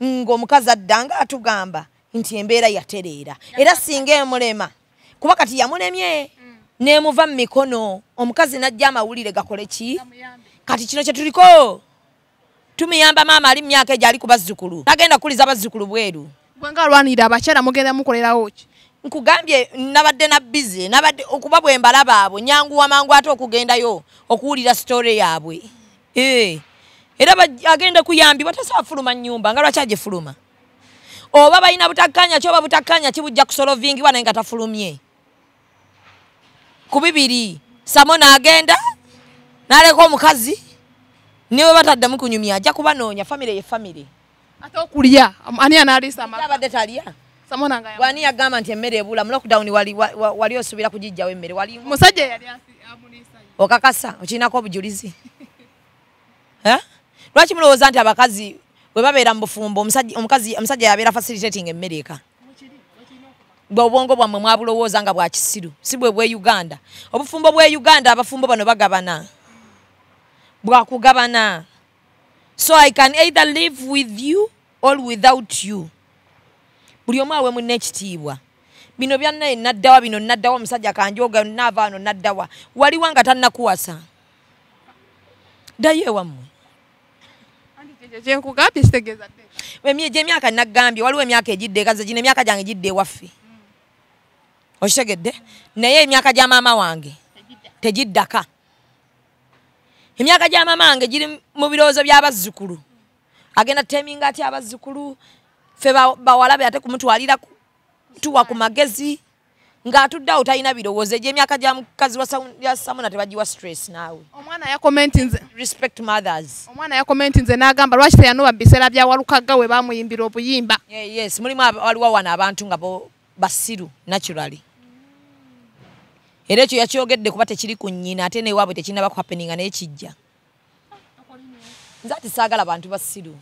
ng'omukazi addanga atugamba nti embeera yatereera era singa emulema kuba kati yamulemye neemuva mu mikono omukazi najja amawulire gakole ki kati kino kye tuliko tumuyamba maama ali mu myaka egyo ali ku bazzukulu tagenda kuliza bazzukulu bweru gwe nga alwanirira abakyala mugenda mukolerawo ki nkugambye nabadde na bize nabadde okuba bwe mbalaba abo nyanguwa mangu ate okugendayo okuwulira story yaabwe era agenda kuyambibwa tasaafuluma nnyumba nga lwaki agifuluma oba balina butakkanya kyoba butakkanya kibujja kusolovingibwa naye nga tafulumye ku bibiri Samona agenda n'aleka omukazi niwe bataddamu kunyumya ajja kubanoonya famire ye famire ate okulya ani anaalisa amaka abadde talya Samona nga wani yagamba nti emmere ebula mu lockdown wali osuubira kugijjawo emmere wali musajja yali amuliisa okakasa okirinako obujulizi lwaki mulowooza nti abakazi bwe babeera mu bufumbo omusajja yabeera facilitating emmere eka bwe obwongo bwammwe mwabulowooza nga bwa kisiru si bwe bwe Uganda obufumbo bwe Uganda abafumbo bano bagabana bwakugabana so I can either live with you or without you buli omu awe munne ekitiibwa bino byannaye naddawa bino naddawa omusajja kanjoga naava wano naddawa waliwo nga tannakuwasa ddayo ewammwe kyenkugambye kitegeeza gye emyaka naggambye waliwo emyaka egidde ekaze gino emyaka gyange gidde ewaffe okitegedde naye emyaka gya maama wange tegiddaka emyaka gya maama wange giri mu birowoozo by'abazzukulu agenda teminga ati abazzukulu ffe bawalabe ate kumutwalira tuwa ku magezi ng'atuddeawo talina birowoozo egy'emyaka gya mukazi wa Samona tebagiwa stress naawe omwana yakomenti nze respect mothers omwana yakomenti nze n'agamba lwaki teyanuba mu biseera bya walukagga we baamuyimbira obuyimba yes mulimu waliwo wano abantu nga basiru naturally era ekyo yakyogedde kuba tekiri ku nnyina ate newaabwe tekinaba kuhappeninga naye kijja nze ati saagala bantu basiru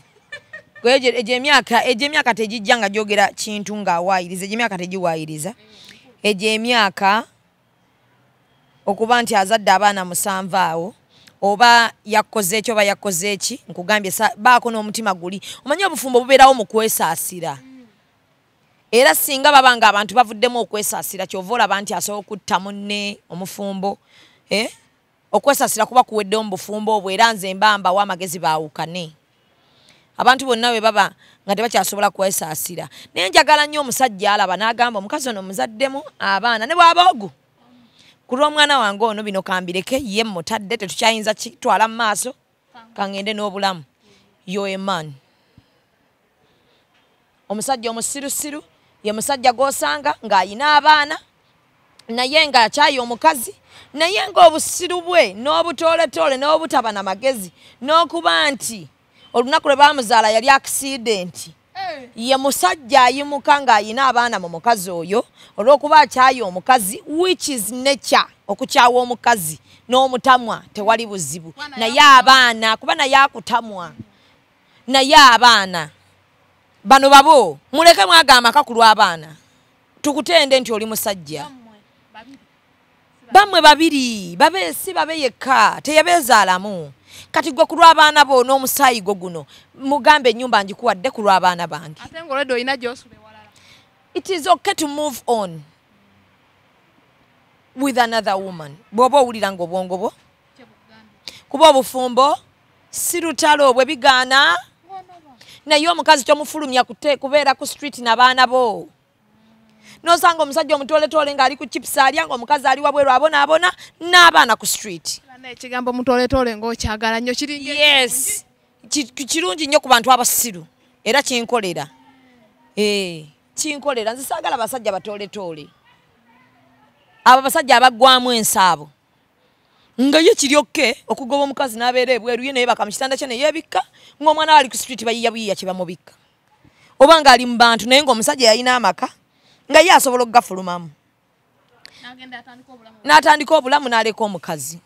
egy'emyaka tegijja nga gyogera kintu ng'awaayiriza egy'emyaka tegiwaayiriza egy'emyaka okuba nti azadde abaana 7 awo oba yakoze ekyo oba yakoze eki nkugambye baako n'omutima guli omanyi obufumbo bubeerawo mu kwesaasira era singa baba nga abantu bavuddemu okwesaasira kyova olaba nti asobola okutta munne omufumbo okwesaasira kuba kuweddewo mu bufumbo obwo era nze mbambawo amagezi baawukane abantu bonna bwe baba nga tebakyasobola kwesaasira naye njagala nnyo omusajja alaba n'agamba omukazi ono muzaddemu abaana ne bw'aba ogu ku lw'omwana wange ono bino kambireke ye mutadde tetukyayinza kitwala mu maaso kangende n'obulamu yoe man omusajja omusirusiru ye musajja g'osanga ng'ayina abaana naye ng'akyayi omukazi naye ng'obusiru bwe n'obutooletoole n'obutaba na magezi n'okuba nti olunaku lwe baamuzaala yali akisidenti ye musajja ayimuka ng'ayina abaana mu mukazi oyo olw'okuba akyayi omukazi which is nature okukyawa omukazi n'omutamwa tewali buzibu naye abaana kuba naye akutamwa naye abaana bano babo muleke mwagamba amaka ku lw'abaana tukutende nti oli musajja bammwe babiri babeesi babe yekka teyabeezaalamu kati gwe ku lw'abaana bo n'omusaayi gwo guno mugambe ennyumba ngikuwadde ku lw'abaana bange ate ng'olwedde olina gy'osula ewalala it is okay to move on with another woman bw'oba owulira ng'obwongo bwo kuba obufumbo si lutalo bwe bigaana naye omukazi tomufulumya kubeera ku street n'abaana bo n'osanga omusajja omutooletoole ng'ali ku chips alya ng'omukazi ali wabweru abonaabona n'abaana ku street ekigambo mutooletoole ng'okyagala nnyo yes kirungi nnyo ku bantu abasiru era kinkolera kinkolera nze saagala abasajja batooletoole abo basajja abaggwamu ensaabo nga ye kiryokke okugoba omukazi n'abeera ebweru ye naye baka mu kitanda kye ne yeebikka ng'omwana we ali ku street bayiya buyiya kye bamubikka oba ng'ali mu bantu naye ng'omusajja yalina amaka nga ye asobola okugafulumamu n'atandika obulamu n'aleka omukazi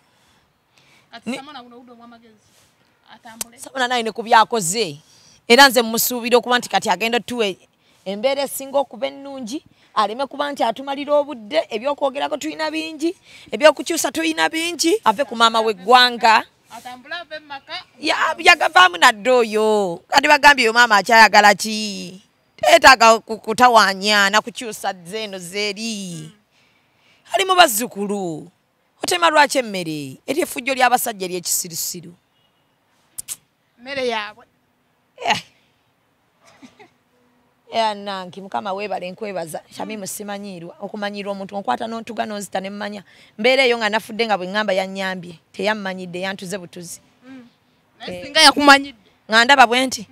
Samona naye ne ku byakoze era nze mmusuubira okuba nti kati agenda tuwe embeera esinga okuba ennungi aleme kuba nti atumalira obudde ebyokwogerako tulina bingi ebyokukyusa tulina bingi ave ku maama w'eggwanga yagavaamu nadde oyo kati bagambye oyo maama akyayagala ki teetaaga kutawaanya nakukyusa zeeno zeeri ali mu bazzukulu otema lwaki emmere eri effujjo ly'abasajja ery'ekisirusiru mmere yaabwe nanki mukama weebale nkwebaza Shamimu simanyirwa okumanyirwa omuntu onkwata n'ontuga n'onzita ne mmanya mbeera eyo nga nafudde nga bwe ŋŋamba yannyambye teyammanyidde yantuze butuzi singa yakumanyidde nga ndaba bwe nti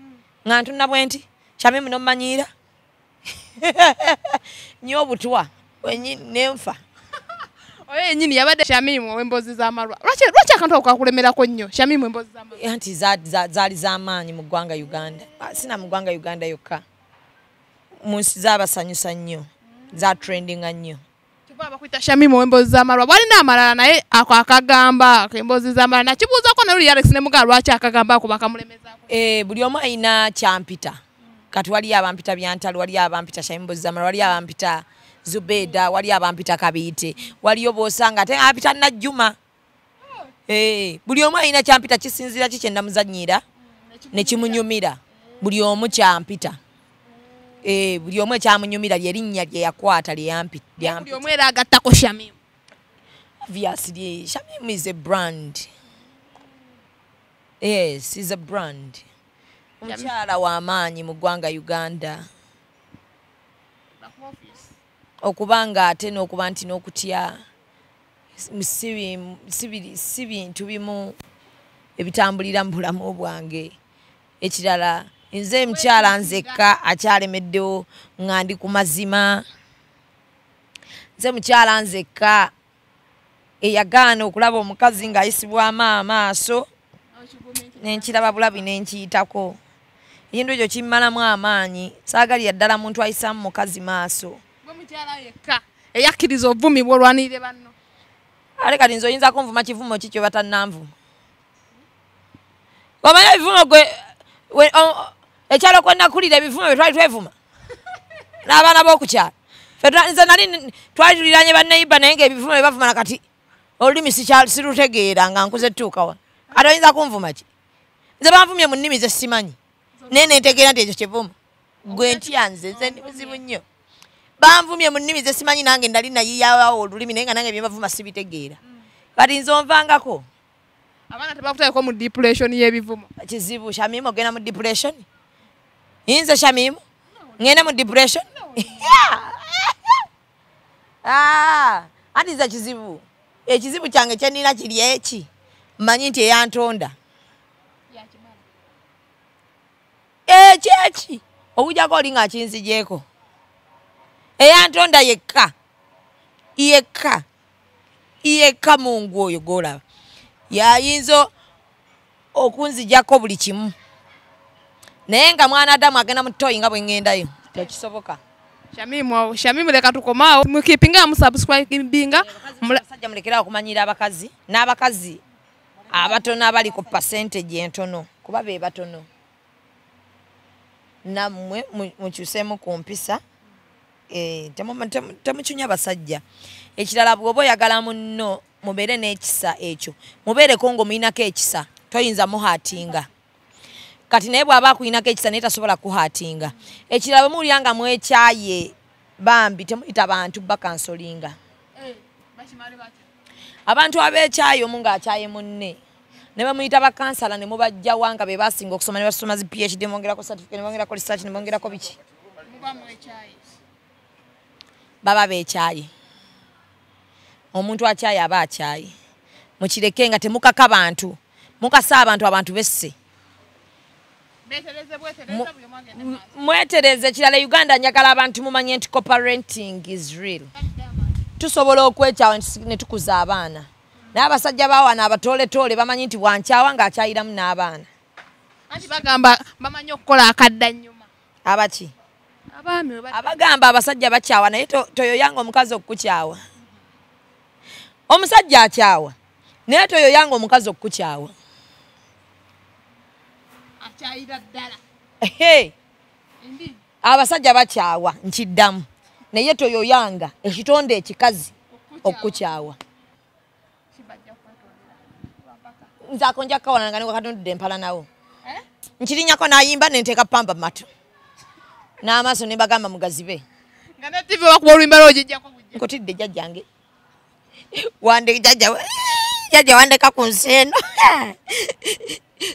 nga ntunna bwe nti Shamimu n'ommanyiira nnyo obutwa wenyini nenfa oyo yennyini yabadde Shamimu ow'emboozi z'amalwa lwaki akantu ako kakulemerako nnyo Shamimu emboozi z'amalwa anti zaali z'amaanyi mu ggwanga Uganda sina mu ggwanga Uganda yokka mu nsi z'abasanyusa nnyo za trendinga nnyo kiba bakwita Shamimu ow'emboozi z'amalwa bwalina amalala naye ako akagamba ak'emboozi z'amalwa nakibuuzako ne luli Alex ne mugaa lwaki akagamba ako bakamulemezaako buli omu alina kyampita kati waliyo abampita Byantalo waliyo abampita Shamimu emboozi z'amalwa waliyo abampita Zubeda waliyo abampita Kabiite waliyo boosanga ate apita Najjuma buli omu alina kyampita kisinzira ki kye ndamuzannyira ne kimunyumira buli omu kyampita buli omu ekyamunyumira lyerinnya lye yakwata lyampita buli omu era agattako Shamimu obviously Shamimu is a brand. Yes, is a brand. Omukyala w'amaanyi mu ggwanga Uganda okubanga ate n'okuba nti n'okutya si bintu bimu ebitambulira mu bulamu bwange ekirala nze mukyala nzekka akyalemeddewo nga ndi ku mazima nze mukyala nzekka eyagaana okulaba omukazi ng'ayisibwamu amaaso nenkiraba bulabi nenkiyitako ekintu ekyo kimmalamu amaanyi saagalira ddala muntu ayisaamu mukazi maaso mukyala yekka eyakkiriza obuvumi bw'olwanirire banno ale kati nze oyinza kunvuma kivumo ki kyo batannanvuma omanya ebivumo gwe ekyalo kwe nakulira ebivumo bye twali twevuma n'abaana b'okukyala nze nali twali tuliranye bannayibba naye ng'ebivumo bye bavuma nakati olulimi sirutegeera nga nkuze tuuka wa kati oyinza kunvuma ki nze banvumye mu nnimi ze simanyi naye nentegeera nti ekyo kivumo gwe ntya nze ndi muzibu nnyo banvumye mu nnimi ze simanyi nange ndali nayiyawo olulimi naye nga nange bye bavuma sibitegeera kati nze onvangako abaana tebakutayeko mu depression y'ebivumo kizibu Shamimu ogenda mu depression nze Shamimu ngenda mu depression anti nze kizibu ekizibu kyange kyenina kiri eki mmanyi nti eyantonda kyeki obujjako oli nga akinzigyeko eyantonda yekka Mungu oyo gw'olaba yayinza okunzigyako buli kimu naye nga mwana Adamu agenda mu toyi nga bwe ŋŋendayo tekisoboka Shamimu leka tukomaawo mukipinga musubscribinga abasajja mulekerawo okumanyira abakazi n'abakazi abatono abali ku percentage entono kuba be batono nammwe mukyusemu ku mpisa temukyunya basajja ekirala bw'oba oyagala munno mubeere n'ekisa ekyo mubeereko ng'omuyinako ekisa toyinza muhaatinga kati naye bw'aba akuyinako ekisa naye tasobola kuhaatinga ekirala bwe muwulira nga mwekyaye bambi temuyita bantu bakansolinga abantu abeekyaye omu ng'akyaye munne ne bamuyita bakansala ne mubajjawa nga be basinga okusoma ne basoma zi PhD bongerako certificate ne bongerako research ne bongerako biki baba beekyaye omuntu akyaye aba akyaye mukireke nga temukaka bantu mukasa abantu besse mwetereze kirala Uganda njagala abantu mumanye nti co-parenting is real tusobola okwekyawa ne tukuza abaana naye abasajja bawana abatooletoole bamanyi nti bwankyawa ng'akyayiramu n'abaana anti bagamba bamanyi okukola akadda nnyuma abaki abagamba abasajja bakyawa naye toyoyanga omukazi okukukyawa omusajja akyawa naye toyoyanga omukazi okukukyawa akyayira ddala abasajja bakyawa nkiddamu naye toyoyanga ekitonde ekikazi okukyawa nzako nja kawana nga niko katundidde empala nawo nkirinyako nayimba nenteeka pamba mu matu n'amaaso ne bagamba mugazibe nga ne TV wakuba oluyimba lwogijjako nkotidde jjajjange wande jjajja wandeka ku nseeno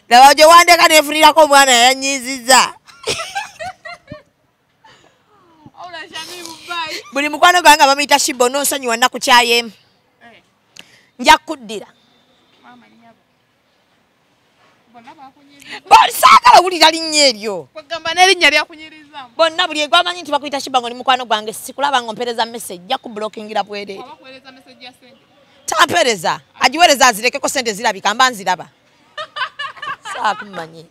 laba gye wandeka neefunirako omwana yayanyiizizza buli mukwano gwange nga bamuyita Sheebah onoonsonyiwa nnaku kyayemu nja kuddira saagala wulira linnya eryo bonna buli egwamanyi nti bakuyita Sheebah ng'oli mukwano gwange sikulaba nga ompereza message nja kubulookingira bwereere tampereza agiweereza azirekeko sente zirabika mba nziraba saakumanyi